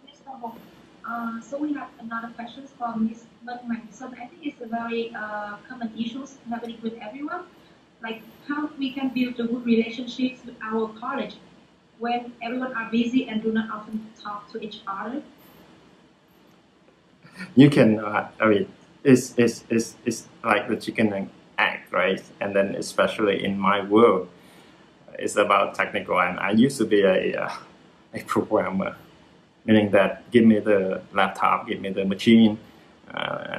Mr. Hong, so we have another question from Ms. Bergman. So I think it's a very common issue happening with everyone. Like how we can build a good relationships with our colleagues when everyone are busy and do not often talk to each other. You can, I mean, it's like the chicken and egg, right? And then especially in my world, it's about technical. And I used to be a programmer, meaning that give me the laptop, give me the machine,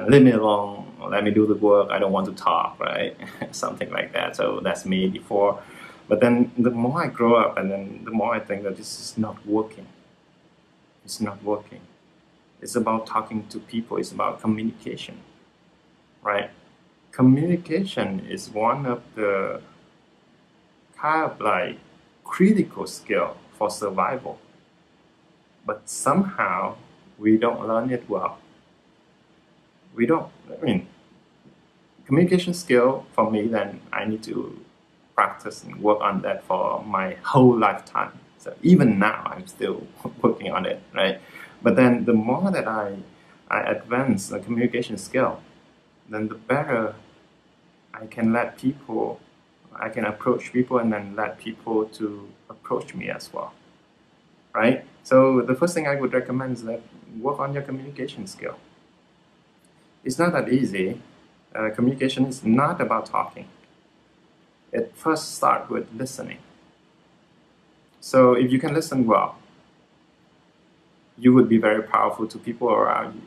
leave me alone, let me do the work. I don't want to talk, right? Something like that. So that's me before. But then the more I grow up, and then the more I think that this is not working. It's not working. It's about talking to people. It's about communication, right? Communication is one of the kind of like critical skill for survival. But somehow we don't learn it well. We don't, I mean, communication skill for me, then I need to practice and work on that for my whole lifetime. So even now, I'm still working on it, right? But then the more that I advance the communication skill, then the better I can let people, I can approach people and then let people to approach me as well, right? So the first thing I would recommend is that work on your communication skill. It's not that easy. Communication is not about talking. It first starts with listening. So if you can listen well, you would be very powerful to people around you.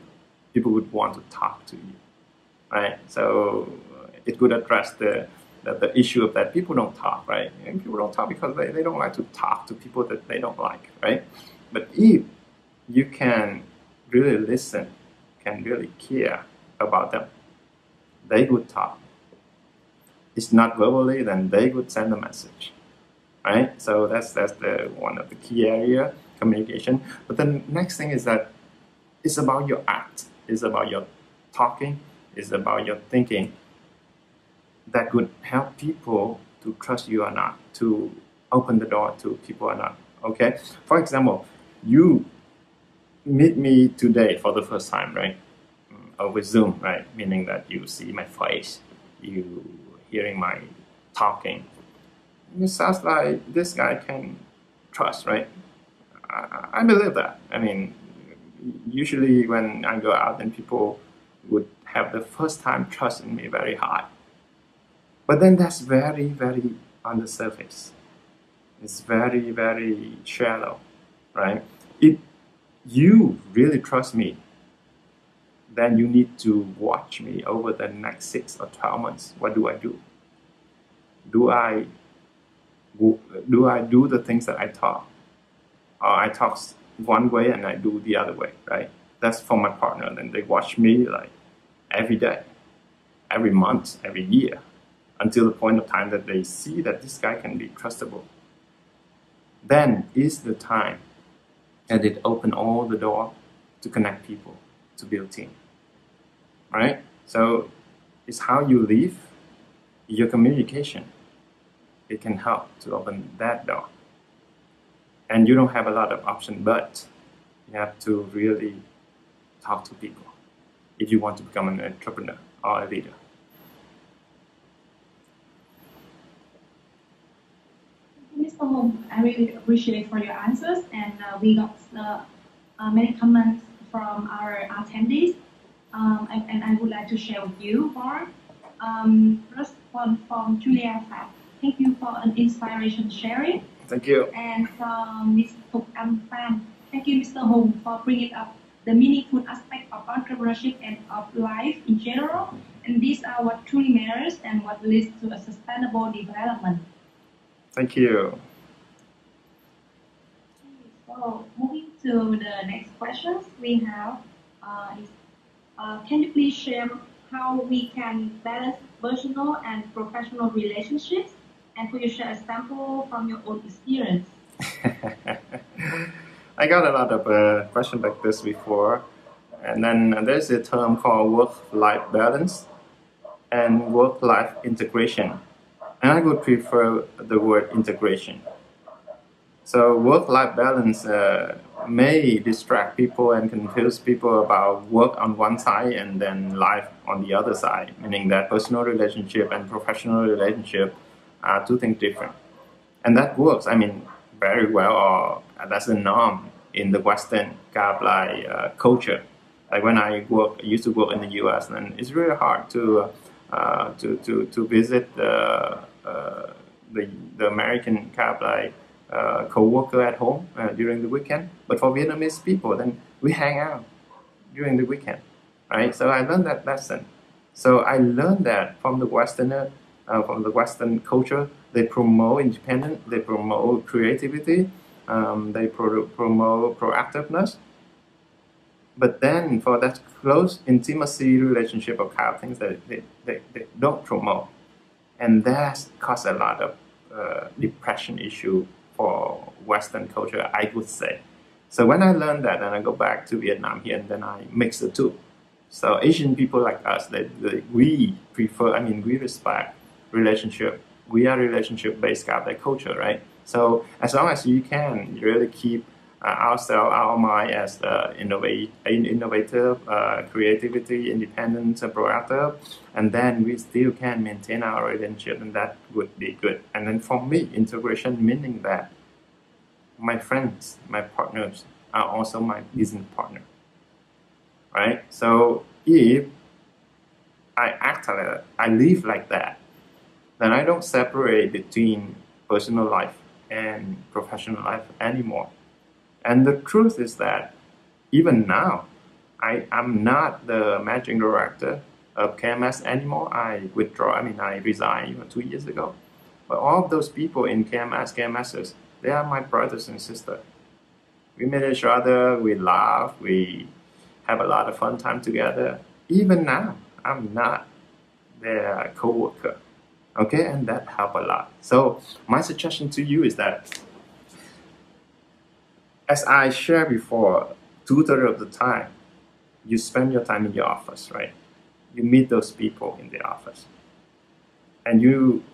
People would want to talk to you, right? So it could address the issue of that people don't talk, right? And people don't talk because they don't like to talk to people that they don't like, right? But if you can really listen, can really care about them, they would talk. It's not verbally, then they would send a message, right? So that's the one of the key area, communication. But the next thing is that it's about your act, it's about your talking, it's about your thinking that would help people to trust you or not, to open the door to people or not, okay? For example, you meet me today for the first time, right? Over Zoom, right? Meaning that you see my face, you hearing my talking. It sounds like this guy can trust, right? I believe that. I mean, usually when I go out, then people would have the first time trust in me very high. But then that's very, very on the surface. It's very, very shallow, right? If you really trust me, then you need to watch me over the next 6 or 12 months. What do I do? Do I do the things that I talk? Or I talk one way and I do the other way, right? That's for my partner. Then they watch me like every day, every month, every year, until the point of time that they see that this guy can be trustable. Then is the time that it open all the door to connect people, to build team, right? So it's how you live, your communication. It can help to open that door. And you don't have a lot of options, but you have to really talk to people if you want to become an entrepreneur or a leader. Mr. Hong, I really appreciate for your answers, and we got many comments from our attendees, and I would like to share with you more. First one from Julia Fat. Thank you for an inspiration sharing. Thank you. And from Ms. Thục Am Phan. Thank you, Mr. Hong, for bringing up the meaningful aspect of entrepreneurship and of life in general. And these are what truly matters and what leads to a sustainable development. Thank you. So moving to the next questions we have can you please share how we can balance personal and professional relationships. And could you share a sample from your own experience? I got a lot of questions like this before. And then there's a term called work-life balance and work-life integration. And I would prefer the word integration. So work-life balance may distract people and confuse people about work on one side and then life on the other side, meaning that personal relationship and professional relationship are two things different. And that works, I mean, very well, or that's the norm in the Western kind of like culture. Like when I used to work in the U.S., and it's really hard to visit the American kind of like co-worker at home during the weekend. But for Vietnamese people, then we hang out during the weekend, right? So I learned that lesson. So I learned that from the Westerner, from the Western culture. They promote independence, they promote creativity, they promote proactiveness. But then for that close intimacy relationship of kind of things that they don't promote. And that caused a lot of depression issue for Western culture, I would say. So when I learned that, and I go back to Vietnam here, and then I mix the two. So Asian people like us, we prefer, I mean, we respect relationship. We are relationship-based kind of like culture, right? So as long as you can really keep ourselves, our mind as innovative, creativity, independent, proactive, and then we still can maintain our relationship, and that would be good. And then for me, integration meaning that my friends, my partners are also my business partner, right? So if I act like that, I live like that, then I don't separate between personal life and professional life anymore. And the truth is that even now, I'm not the managing director of KMS anymore. I withdraw, I mean, I resigned 2 years ago. But all of those people in KMSs, they are my brothers and sisters. We meet each other, we laugh, we have a lot of fun time together. Even now, I'm not their co-worker. Okay, and that helped a lot. So my suggestion to you is that, as I shared before, 2/3 of the time, you spend your time in your office, right? You meet those people in the office. And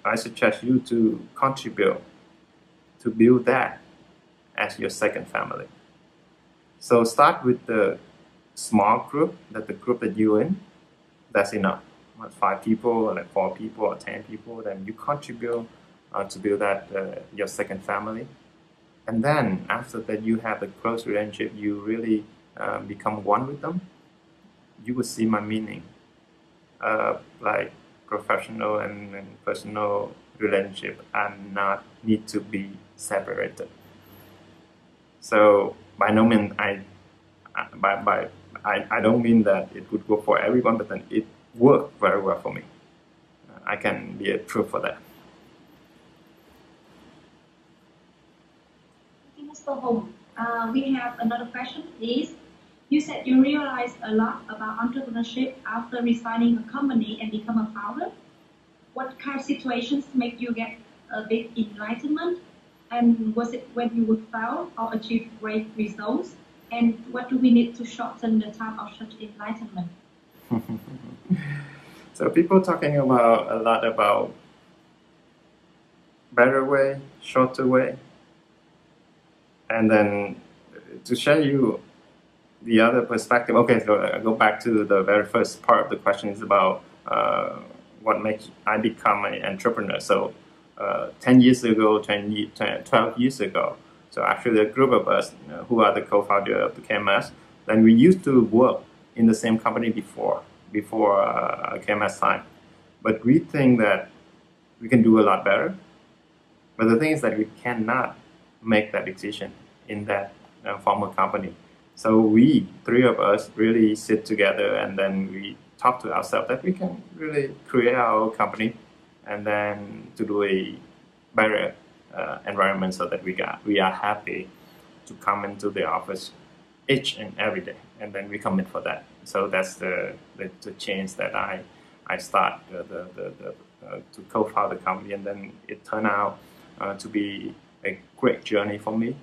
I suggest you to contribute to build that as your second family. So start with the small group, the group that you're in, that's enough. 5 people, or like 4 people, or 10 people, then you contribute to build that your second family. And then after that, you have a close relationship, you really become one with them. You will see my meaning. Like professional and personal relationship are not need to be separated. So by no means I don't mean that it would work for everyone, but then it worked very well for me. I can be a proof for that. Thank you, Mr. Hong. We have another question, please. You said you realized a lot about entrepreneurship after resigning a company and become a founder. What kind of situations make you get a big enlightenment? And was it when you would fail or achieve great results? And what do we need to shorten the time of such enlightenment? So people talking about a lot about better way, shorter way, and then to show you the other perspective. Okay, so I go back to the very first part of the question is about what makes I become an entrepreneur. So 10 years ago, 12 years ago, so actually a group of us who are the co-founder of the KMS, then we used to work in the same company before KMS time. But we think that we can do a lot better. But the thing is that we cannot make that decision in that former company. So we, 3 of us, really sit together and then we talk to ourselves that we can really create our own company and then to do a better environment so that we are happy to come into the office each and every day, and then we commit for that. So that's the change that I start to co-found the company, and then it turned out to be a great journey for me.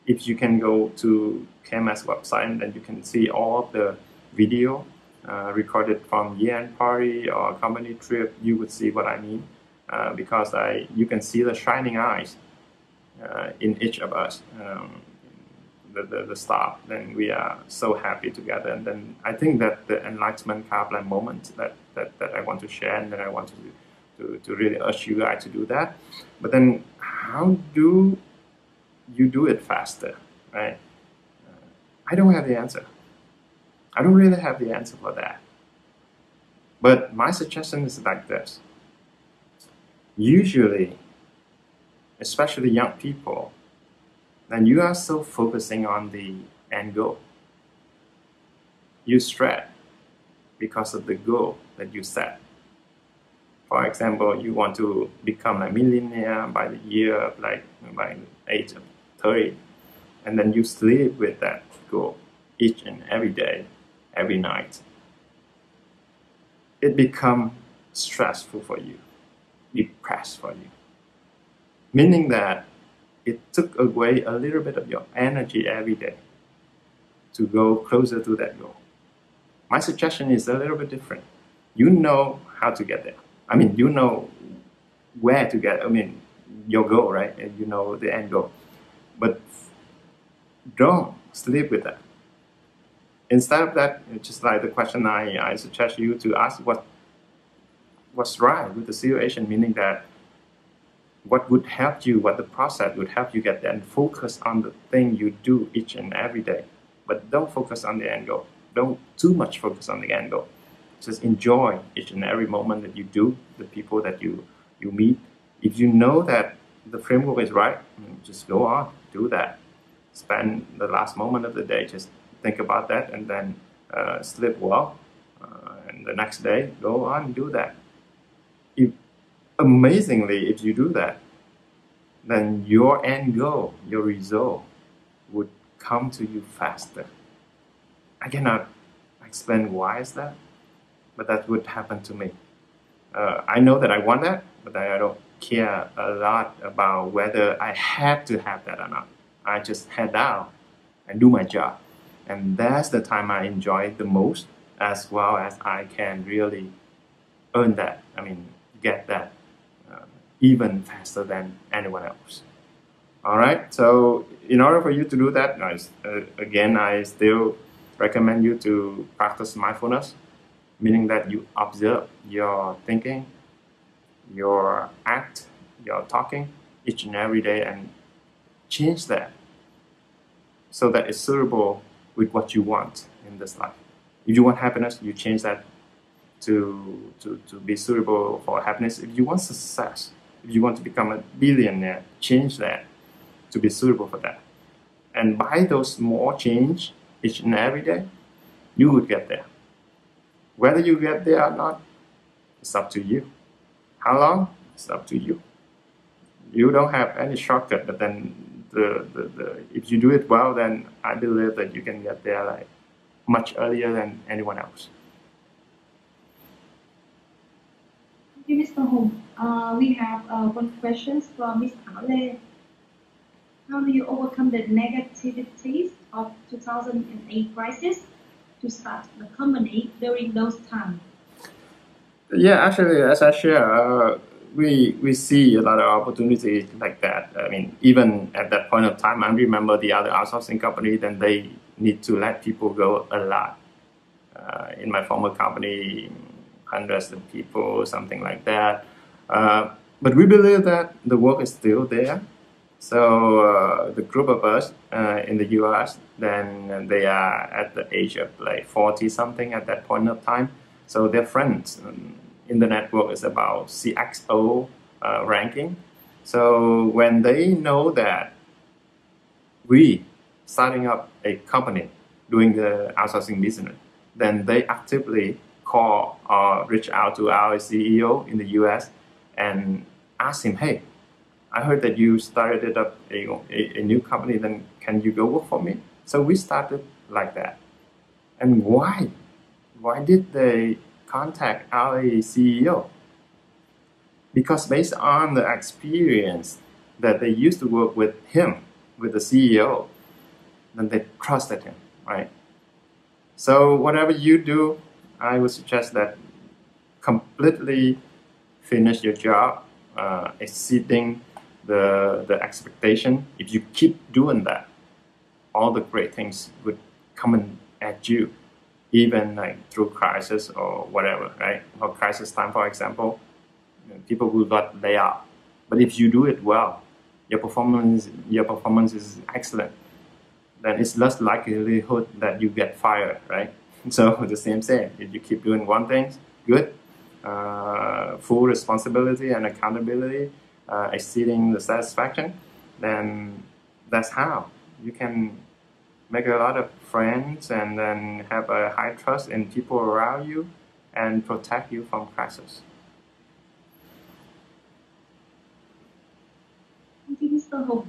If you can go to KMS website, then you can see all of the video recorded from year-end party or company trip. You would see what I mean, because you can see the shining eyes in each of us, the staff. Then we are so happy together, and then I think that the enlightenment Kaplan moment that I want to share, and that I want to really urge you guys to do that. But then how do you do it faster, right? I don't have the answer. I don't really have the answer for that. But my suggestion is like this. Usually, especially young people, then you are so focusing on the end goal. You stress because of the goal that you set. For example, you want to become a millionaire by the year of by the age of 30, and then you sleep with that goal each and every day, every night. It becomes stressful for you, depressed for you, meaning that it took away a little bit of your energy every day to go closer to that goal. My suggestion is a little bit different. You know how to get there. I mean, you know where to get, your goal, right? And you know the end goal. But don't sleep with that. Instead of that, just like the question I suggest you to ask what's right with the situation, meaning that what would help you, what the process would help you get there, and focus on the thing you do each and every day. But don't focus on the end goal. Don't too much focus on the end goal. Just enjoy each and every moment that you do, the people that you meet. If you know that the framework is right, just go on, do that. Spend the last moment of the day, just think about that, and then sleep well. And the next day, go on and do that. Amazingly, if you do that, then your end goal, your result, would come to you faster. I cannot explain why is that, but that would happen to me. I know that I want that, but I don't care a lot about whether I have to have that or not. I just head out and do my job. And that's the time I enjoy it the most, as well as I can really earn that, get that even faster than anyone else. All right, so in order for you to do that, again, I still recommend you to practice mindfulness, meaning that you observe your thinking, your act, your talking each and every day, and change that so that it's suitable with what you want in this life. If you want happiness, you change that to be suitable for happiness. If you want success, if you want to become a billionaire, change that to be suitable for that. And by those small change each and every day, you would get there. Whether you get there or not, it's up to you. How long? It's up to you. You don't have any shortcut, but then if you do it well, then I believe that you can get there much earlier than anyone else. Thank you, Mr. Hong. We have one question from Ms. Ale. How do you overcome the negativities of 2008 crisis to start the company during those times? Yeah, actually, as I share, we see a lot of opportunities like that. Even at that point of time, I remember the other outsourcing company, then they need to let people go a lot. In my former company, hundreds of people, something like that. But we believe that the work is still there. So the group of us in the US, then they are at the age of 40 something at that point of time. So their friends in the network is about CXO ranking. So when they know that we starting up a company doing the outsourcing business, then they actively call or reach out to our CEO in the US and ask him, hey, I heard that you started up a new company, then can you go work for me? So we started like that. And why? Why did they contact our CEO? Because based on the experience that they used to work with him, with the CEO, then they trusted him, right? So whatever you do, I would suggest that completely finish your job, exceeding the expectation. If you keep doing that, all the great things would come at you, even like through crisis or whatever, right? For crisis time, for example, people will not lay off. But if you do it well, your performance is excellent, then it's less likelihood that you get fired, right? So the same thing, if you keep doing one thing good, full responsibility and accountability, exceeding the satisfaction, then that's how you can make a lot of friends and then have a high trust in people around you and protect you from crisis. Thank you, Mr. Hùng.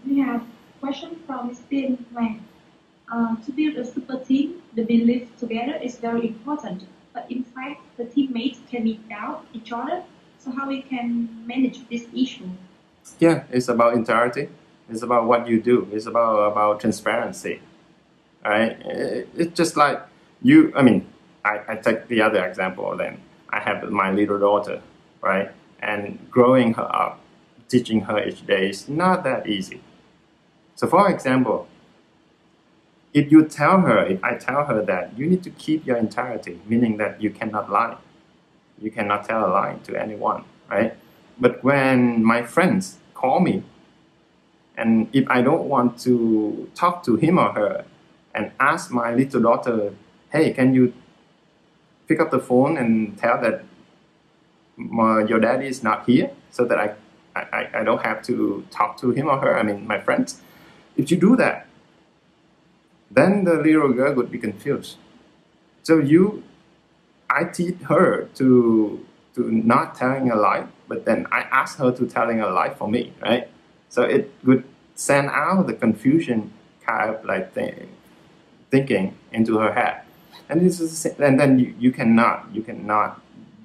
We have a question from Ms. Tiên Hoàng. To build a super team, the belief together is very important. But in fact, the teammates can doubt each other. So how we can manage this issue? Yeah, it's about integrity. It's about what you do. It's about transparency. Right? It's just like you. I mean, I take the other example. Then I have my little daughter, right? And growing her up, teaching her each day is not that easy. So, for example, if I tell her that you need to keep your integrity, meaning that you cannot lie, you cannot tell a lie to anyone, right? But when my friends call me, and if I don't want to talk to him or her, and ask my little daughter, hey, can you pick up the phone and tell that your daddy is not here, so that I don't have to talk to him or her, I mean my friends. If you do that, then the little girl would be confused. So I teach her to not telling a lie, but then I ask her to telling a lie for me, right? So it would send out the confusion kind of like thinking into her head, and then you cannot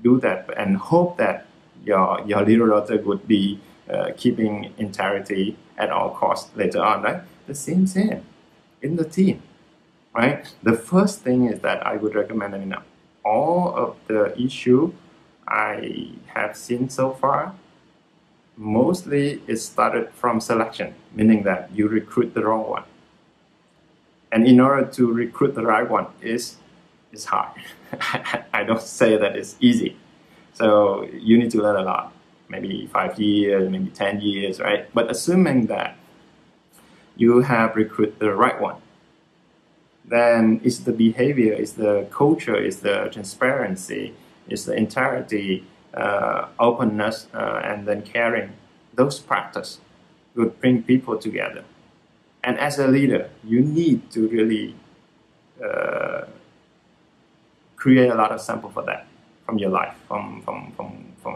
do that and hope that your little daughter would be keeping integrity at all costs later on, right? The same thing in the team, right? The first thing is that I would recommend, I mean, all of the issue I have seen so far, mostly it started from selection, meaning that you recruit the wrong one. And in order to recruit the right one is hard. I don't say that it's easy. So you need to learn a lot, maybe 5 years, maybe 10 years, right? But assuming that you have recruited the right one, then it's the behavior, it's the culture, it's the transparency, it's the integrity, openness, and then caring. Those practices would bring people together. And as a leader, you need to really create a lot of sample for that from your life, from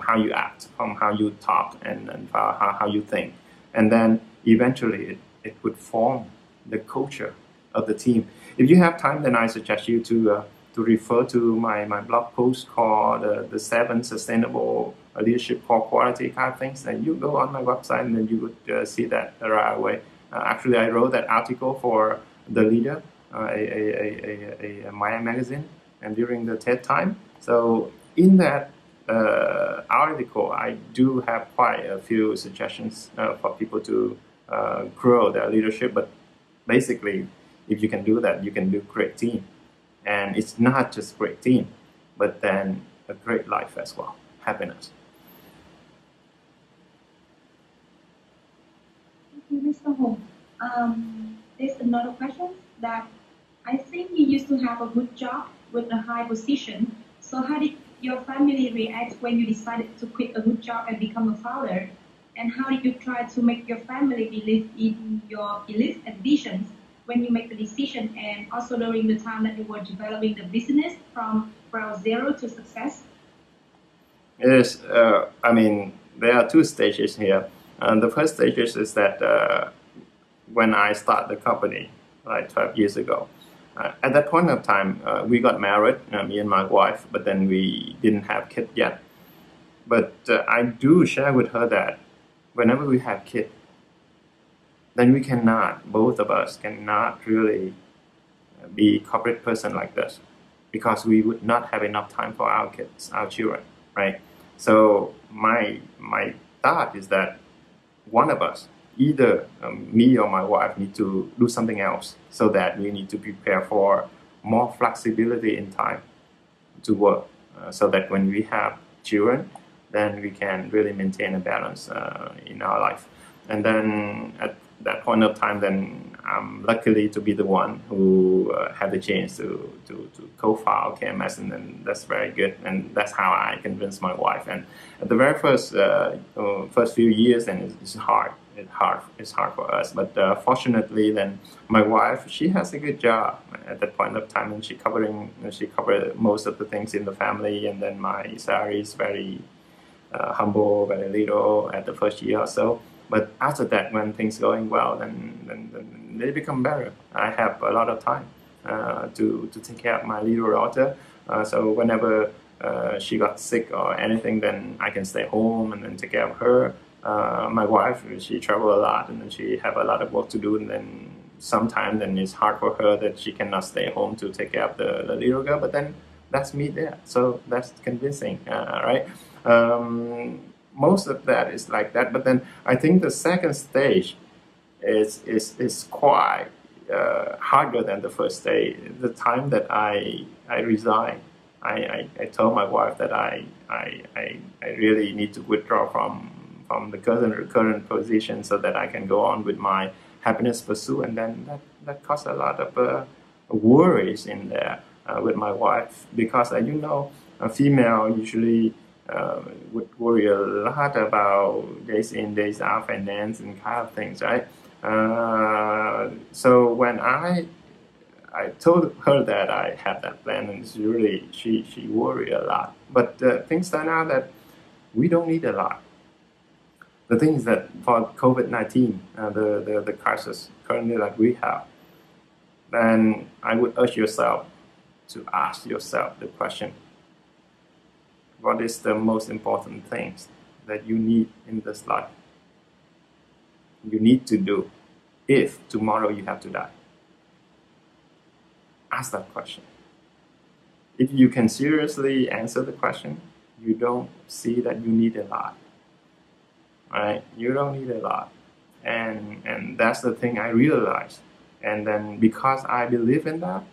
how you act, from how you talk, and how you think. And then eventually it would form the culture of the team. If you have time, then I suggest you to refer to my blog post called the 7 Sustainable Leadership Core Quality kind of things. And you go on my website and then you would see that right away. Actually, I wrote that article for The Leader, a Maya magazine, and during the TED time. So in that article, I do have quite a few suggestions for people to grow their leadership. But basically, if you can do that, you can do great team. And it's not just great team, but then a great life as well, happiness. Thank you, Mr. Hùng. There's another question that I think you used to have a good job with a high position. So how did your family react when you decided to quit a good job and become a founder? And how did you try to make your family believe in your beliefs and visions when you make the decision, and also during the time that you were developing the business from ground zero to success? Yes, I mean, there are 2 stages here. The first stage is that when I started the company, like 12 years ago, At that point of time, we got married, me and my wife, but then we didn't have kids yet. But I do share with her that whenever we have kids, then we cannot, both of us cannot really be corporate person like this, because we would not have enough time for our kids, our children, right? So my thought is that one of us, either me or my wife, need to do something else, so that we need to prepare for more flexibility in time to work, so that when we have children, then we can really maintain a balance in our life. And then at that point of time, then I'm luckily to be the one who had the chance to co-found KMS, and then that's very good. And that's how I convinced my wife. And at the very first few years, then it's hard. It's hard for us. But fortunately, then my wife, she has a good job at that point of time, and she covered most of the things in the family. And then my salary is very humble, very little at the first year or so. But after that, when things going well, then they become better. I have a lot of time to take care of my little daughter. So whenever she got sick or anything, then I can stay home and then take care of her. My wife, she travel a lot, and then she have a lot of work to do, and then sometimes then it's hard for her that she cannot stay home to take care of the little girl. But then that's me there, so that's convincing, right? Most of that is like that, but then I think the second stage is quite harder than the first stage. The time that I resigned, I told my wife that I really need to withdraw from the current position, so that I can go on with my happiness pursuit. And then that caused a lot of worries in there with my wife, because you know, a female usually would worry a lot about days in, days out finance and kind of things, right? So when I told her that I had that plan, and she worried a lot. But things turn out that we don't need a lot. The thing is that for COVID-19, the crisis currently that we have, then I would urge yourself to ask yourself the question: what is the most important things that you need in this life? You need to do if tomorrow you have to die. Ask that question. If you can seriously answer the question, you don't see that you need a lot, right? You don't need a lot. And that's the thing I realized. And then because I believe in that,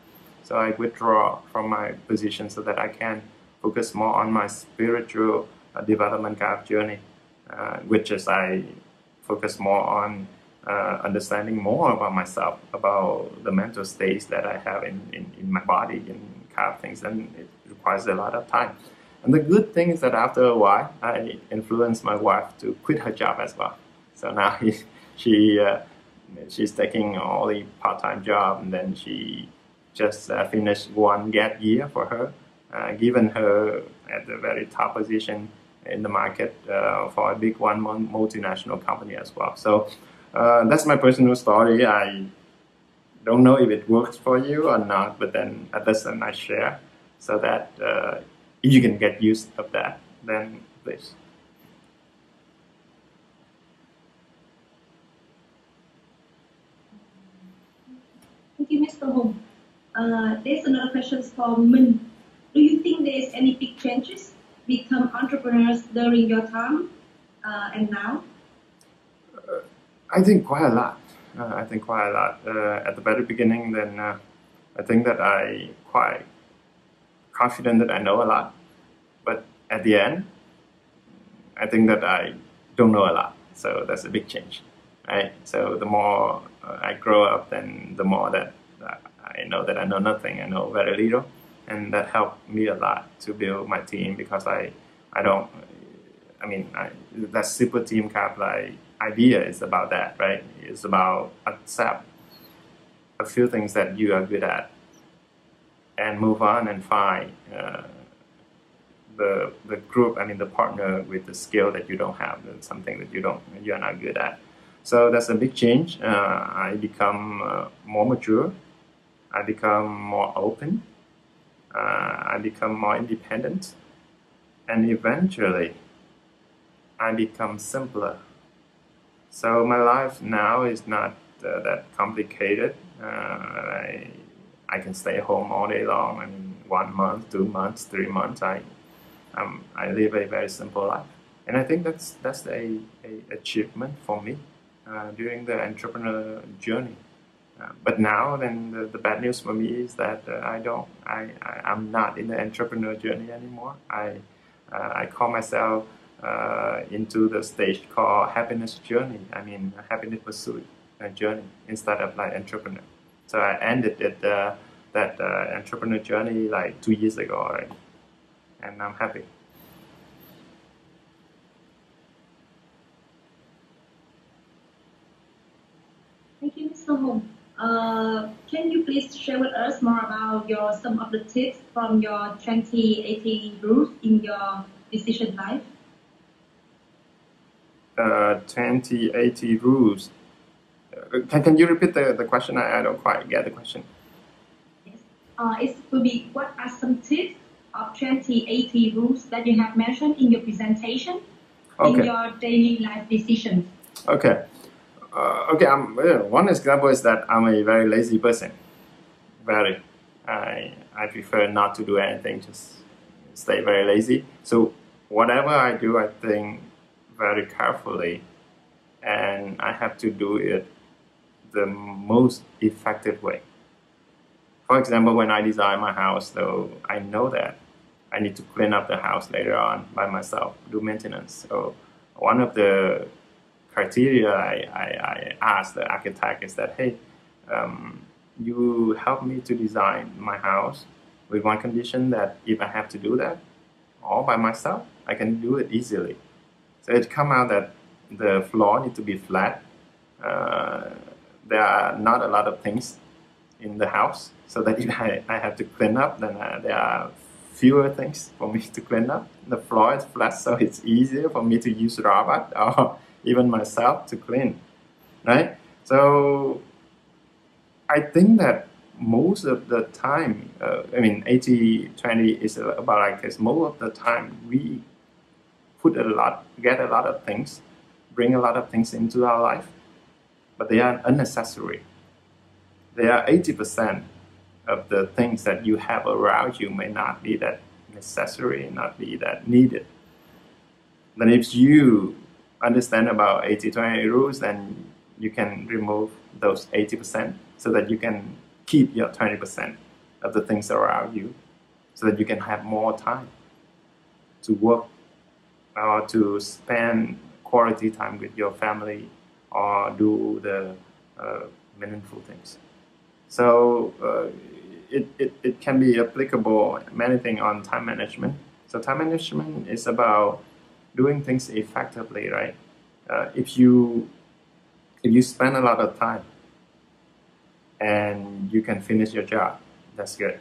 so I withdraw from my position so that I can focus more on my spiritual development kind of journey, which is I focus more on understanding more about myself, about the mental states that I have in my body and kind of things, and it requires a lot of time. And the good thing is that after a while, I influenced my wife to quit her job as well. So now she's taking only part-time job, and then she just finished one gap year for her, given her at the very top position in the market for a big one multinational company as well. So that's my personal story. I don't know if it works for you or not, but then at least I share, so that if you can get used of that, then please. Thank you, Mr. Hong. There's another question from Min. Do you think there's any big changes become entrepreneurs during your time and now? I think quite a lot. At the very beginning, then I think that I quite confident that I know a lot. But at the end, I think that I don't know a lot. So that's a big change, right? So the more I grow up, then the more that I know that I know nothing. I know very little. And that helped me a lot to build my team, because that super team kind of like idea is about that, right? It's about accept a few things that you are good at and move on and find the group, the partner with the skill that you don't have, something that you're not good at. So that's a big change. I become more mature I become more open, I become more independent, and eventually I become simpler. So my life now is not that complicated. I can stay home all day long. I mean, 1 month, 2 months, 3 months. I live a very simple life, and I think that's a achievement for me during the entrepreneur journey. But now, then the bad news for me is that I'm not in the entrepreneur journey anymore. I call myself into the stage called happiness journey. I mean, happiness pursuit journey instead of like entrepreneur. So I ended that entrepreneur journey like 2 years ago already, and I'm happy. Thank you, Mr. Hong. Can you please share with us more about some of the tips from your 2080 rules in your decision life? 2080 rules. Can you repeat the question? I don't quite get the question. Yes. It will be, what are some tips of 2080 rules that you have mentioned in your presentation in your daily life decisions? Okay. Okay. One example is that I'm a very lazy person. Very. I prefer not to do anything. Just stay very lazy. So whatever I do, I think very carefully, and I have to do it the most effective way. For example, when I design my house, though, I know that I need to clean up the house later on by myself, do maintenance. So one of the criteria I ask the architect is that, hey, you help me to design my house with one condition, that if I have to do that all by myself, I can do it easily. So it come out that the floor need to be flat. There are not a lot of things in the house, so that if I have to clean up, then there are fewer things for me to clean up. The floor is flat, so it's easier for me to use robot or even myself to clean, right? So I think that most of the time, 80-20 is about like this. Most of the time, we get a lot of things, bring a lot of things into our life, but they are unnecessary. They are 80% of the things that you have around you may not be that necessary, not be that needed. Then if you understand about 80-20 rules, then you can remove those 80% so that you can keep your 20% of the things around you, so that you can have more time to work or to spend quality time with your family or do the meaningful things. So it can be applicable many things on time management. So time management is about doing things effectively, right? If you spend a lot of time and you can finish your job, that's good,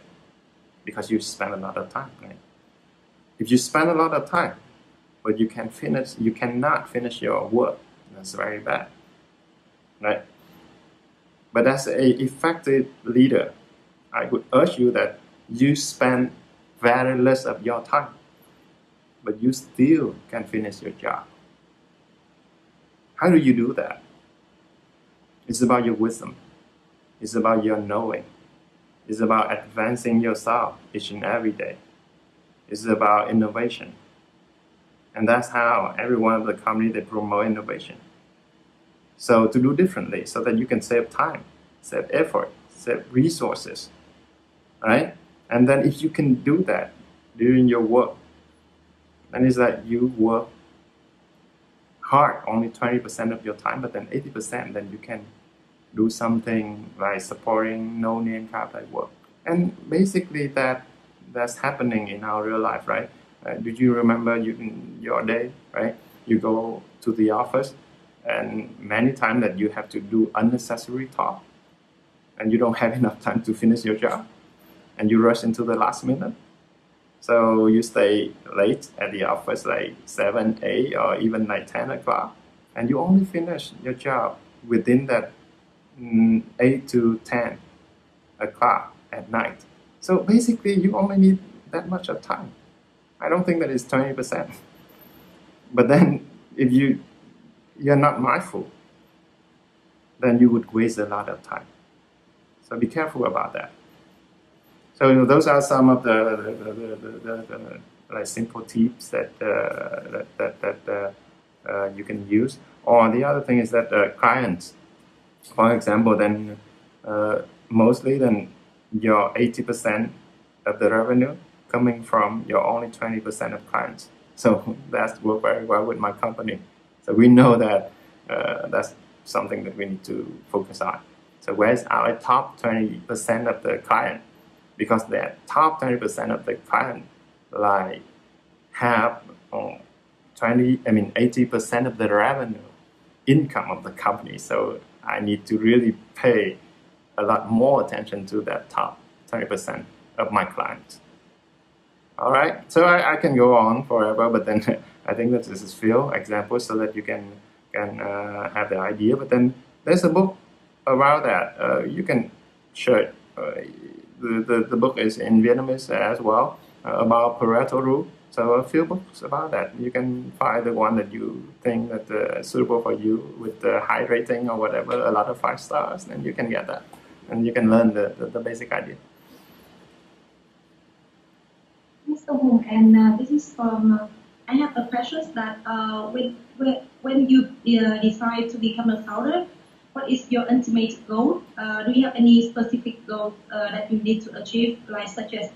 because you spend a lot of time, right? If you spend a lot of time but you cannot finish your work, that's very bad, right? But as an effective leader, I would urge you that you spend very less of your time, but you still can finish your job. How do you do that? It's about your wisdom. It's about your knowing. It's about advancing yourself each and every day. It's about innovation. And that's how every one of the companies, they promote innovation. So to do differently, so that you can save time, save effort, save resources, right? And then if you can do that during your work, then it's like you work hard only 20% of your time, but then 80%, then you can do something like supporting no-name kind of work. And basically that's happening in our real life, right? Do you remember in your day, right? You go to the office, and many times that you have to do unnecessary talk, and you don't have enough time to finish your job, and you rush into the last minute. So you stay late at the office, like 7, 8, or even like 10 o'clock, and you only finish your job within that 8 to 10. o'clock at night. So basically, you only need that much of time. I don't think that is 20%. But then, if you're not mindful, then you would waste a lot of time. So be careful about that. So those are some of the like simple tips that you can use. Or the other thing is that clients, for example, then mostly then your 80% of the revenue coming from your only 20% of clients. So that's worked very well with my company. So we know that that's something that we need to focus on. So where's our top 20% of the client? Because the top 20% of the client like have 80% of the revenue income of the company. So I need to really pay a lot more attention to that top 20% of my clients. All right, so I can go on forever, but then I think that this is few examples so that you can have the idea. But then there's a book about that. You can share it. The book is in Vietnamese as well about Pareto rule. So a few books about that. You can find the one that you think that is suitable for you with the high rating or whatever, a lot of 5 stars, then you can get that. And you can learn the basic idea. Mr. Hùng, and this is from, I have a question that when you decide to become a founder, what is your ultimate goal? Do you have any specific goal that you need to achieve, like such as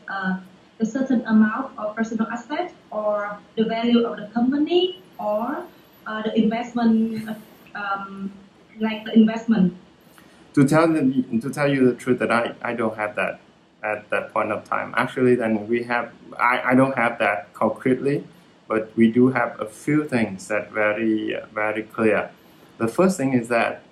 a certain amount of personal asset, or the value of the company, or the investment, like the investment? To tell you the truth, that I don't have that at that point of time. Actually, then I don't have that concretely, but we do have a few things that very clear. The first thing is that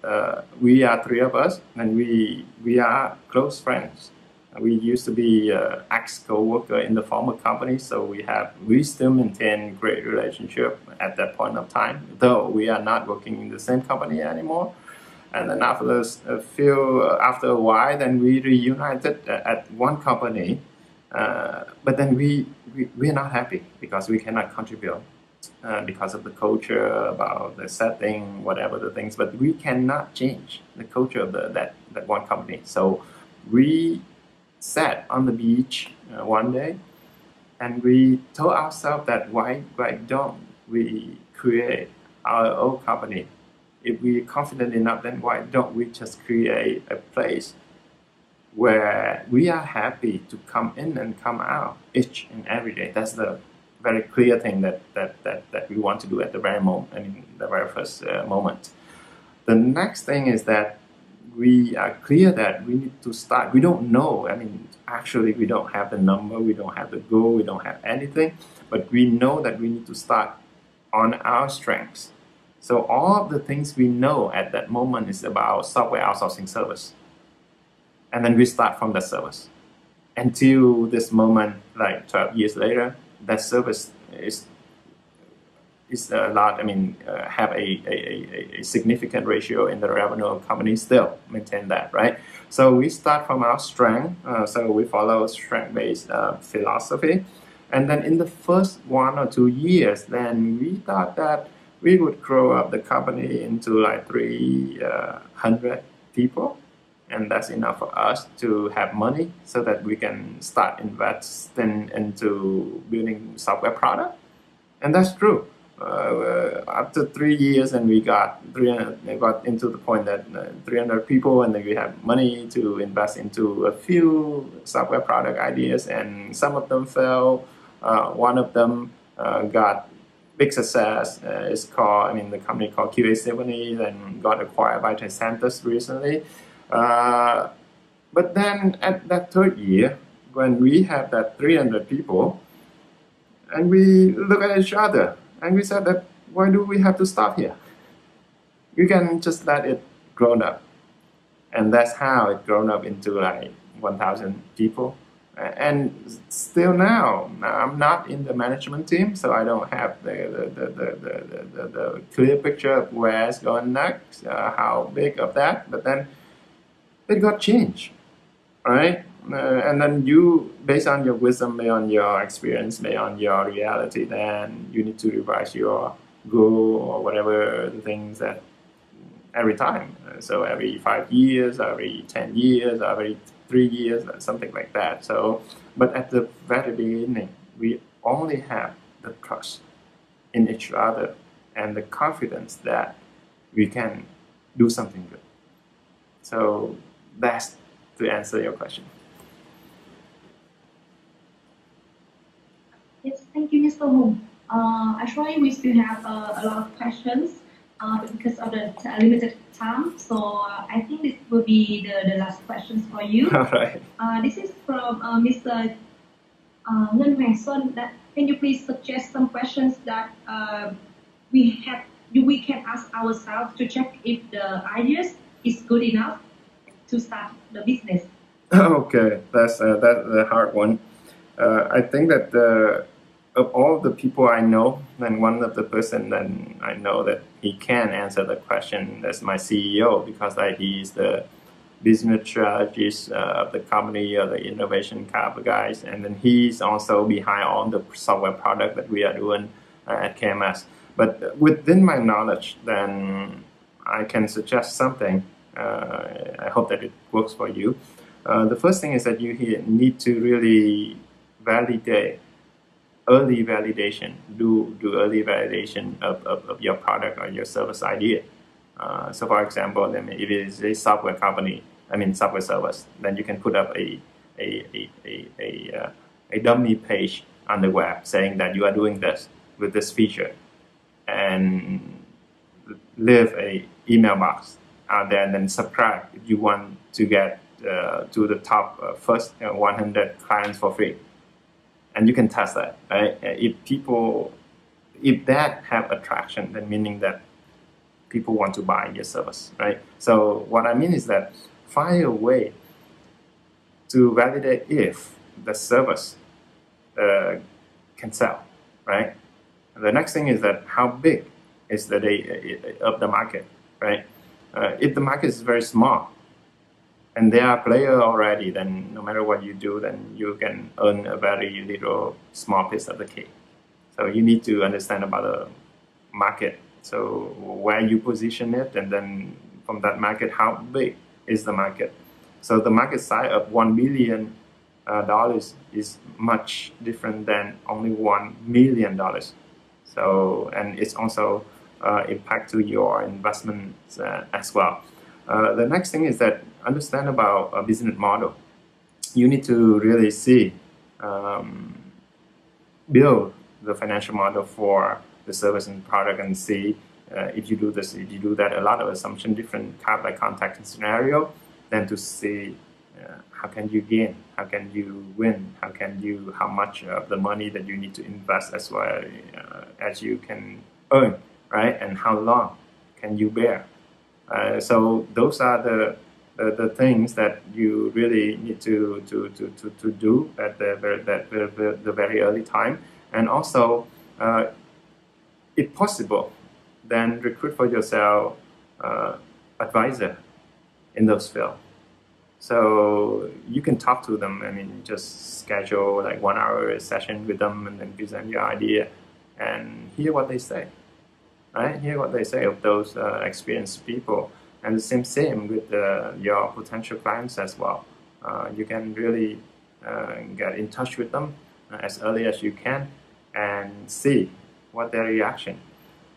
we are 3 of us, and we are close friends. We used to be ex-co-worker in the former company, so we still maintain great relationship at that point of time, though we are not working in the same company anymore. And then after a while, then we reunited at one company. But then we're not happy because we cannot contribute because of the culture, about the setting, whatever the things. But we cannot change the culture of that one company. So we sat on the beach one day, and we told ourselves that why don't we create our own company? If we're confident enough, then why don't we just create a place where we are happy to come in and come out each and every day? That's the very clear thing that we want to do at the very moment, the very first moment. The next thing is that we are clear that we need to start. We don't know. Actually, we don't have the number, we don't have the goal, we don't have anything, but we know that we need to start on our strengths. So all of the things we know at that moment is about software outsourcing service. And then we start from that service. Until this moment, like 12 years later, that service is a lot, have a significant ratio in the revenue of companies, still maintain that, right? So we start from our strength, so we follow strength-based philosophy. And then in the first 1 or 2 years, then we thought that we would grow up the company into like 300 people. And that's enough for us to have money so that we can start investing into building software product. And that's true. After 3 years, and we got into the point that 300 people, and then we have money to invest into a few software product ideas, and some of them fell. One of them got big success. It's called, the company called QA70, and got acquired by Tricentis recently. But then at that 3rd year, when we have that 300 people, and we look at each other, and we said that, why do we have to stop here? You can just let it grow up. And that's how it grown up into like 1,000 people. And still now, I'm not in the management team, so I don't have the clear picture of where it's going next, how big of that. But then it got changed. right? And then you, based on your wisdom, based on your experience, based on your reality, then you need to revise your goal or whatever the things that every time. So every 5 years, every 10 years, every 3 years, something like that. So, but at the very beginning, we only have the trust in each other and the confidence that we can do something good. So that's to answer your question. Yes, thank you, Mr. Hùng. Actually, we still have a lot of questions but because of the limited time. So I think this will be the last questions for you. All right. This is from Mr. Ngân Hoàng Xuân. That can you please suggest some questions that we can ask ourselves to check if the ideas is good enough to start the business? Okay, that's a hard one. I think that of all the people I know, then one of the person that I know that he can answer the question is my CEO, because he is the business strategist of the company or the innovation kind of guys, and then he's also behind all the software product that we are doing at KMS. But within my knowledge, then I can suggest something. I hope that it works for you. The first thing is that you need to really validate, early validation, do early validation of your product or your service idea. So for example, I mean, if it is a software company, I mean software service, then you can put up a dummy page on the web saying that you are doing this with this feature, and leave a email box out there, and then subscribe if you want to get to the top first 100 clients for free. And you can test that, right? If that have attraction, then meaning that people want to buy your service, right? So what I mean is that find a way to validate if the service can sell, right? The next thing is that how big is the of the market, right? If the market is very small and there are players already, then no matter what you do, then you can earn a very little small piece of the cake. So you need to understand about the market. So where you position it, and then from that market, how big is the market? So the market size of $1 billion is much different than only $1 million. So, and it's also impact to your investments as well. The next thing is that understand about a business model. You need to really see, build the financial model for the service and product, and see if you do this, if you do that, a lot of assumption, different kind of like context and scenario, then to see how can you gain, how can you win, how much of the money that you need to invest as well as you can earn, right? And how long can you bear? So those are the things that you really need to do at the very early time. And also, if possible, then recruit for yourself advisor in those fields. So you can talk to them. I mean, just schedule like 1 hour session with them, and then present your idea and hear what they say. Right? Hear what they say of those experienced people, and the same with your potential clients as well. You can really get in touch with them as early as you can, and see what their reaction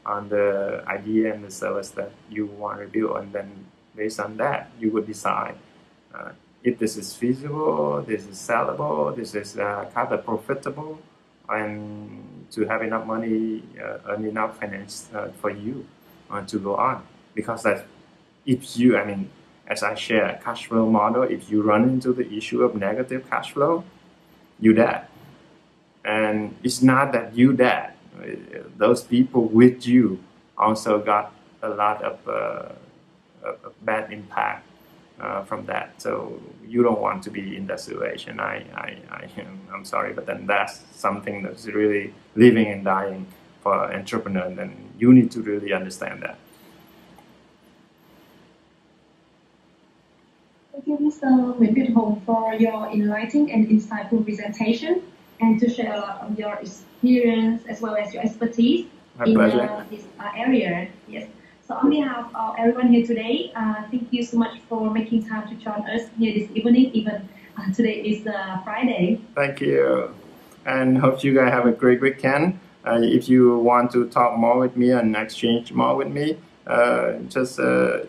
on the idea and the service that you want to do, and then based on that, you would decide if this is feasible, this is sellable, this is kind of profitable, and to have enough money, earn enough finance for you to go on. Because that, if you, I mean, as I share cash flow model, if you run into the issue of negative cash flow, you dead. And it's not that you dead. Those people with you also got a lot of bad impact from that. So you don't want to be in that situation. I'm sorry, but then that's something that's really living and dying for entrepreneurs, and you need to really understand that. Thank you, Mr. Nguyễn Việt Hùng, for your enlightening and insightful presentation and to share a lot of your experience as well as your expertise My in pleasure. this area. Yes. So on behalf of everyone here today, thank you so much for making time to join us here this evening, even today is Friday. Thank you. And hope you guys have a great weekend. If you want to talk more with me and exchange more with me, just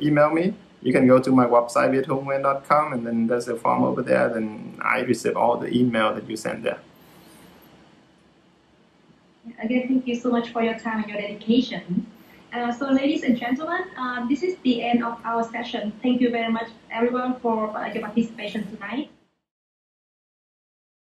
email me. You can go to my website, viethungwen.com, and then there's a form over there. Then I receive all the email that you send there. Again, thank you so much for your time and your dedication. So ladies and gentlemen, this is the end of our session. Thank you very much everyone for your participation tonight.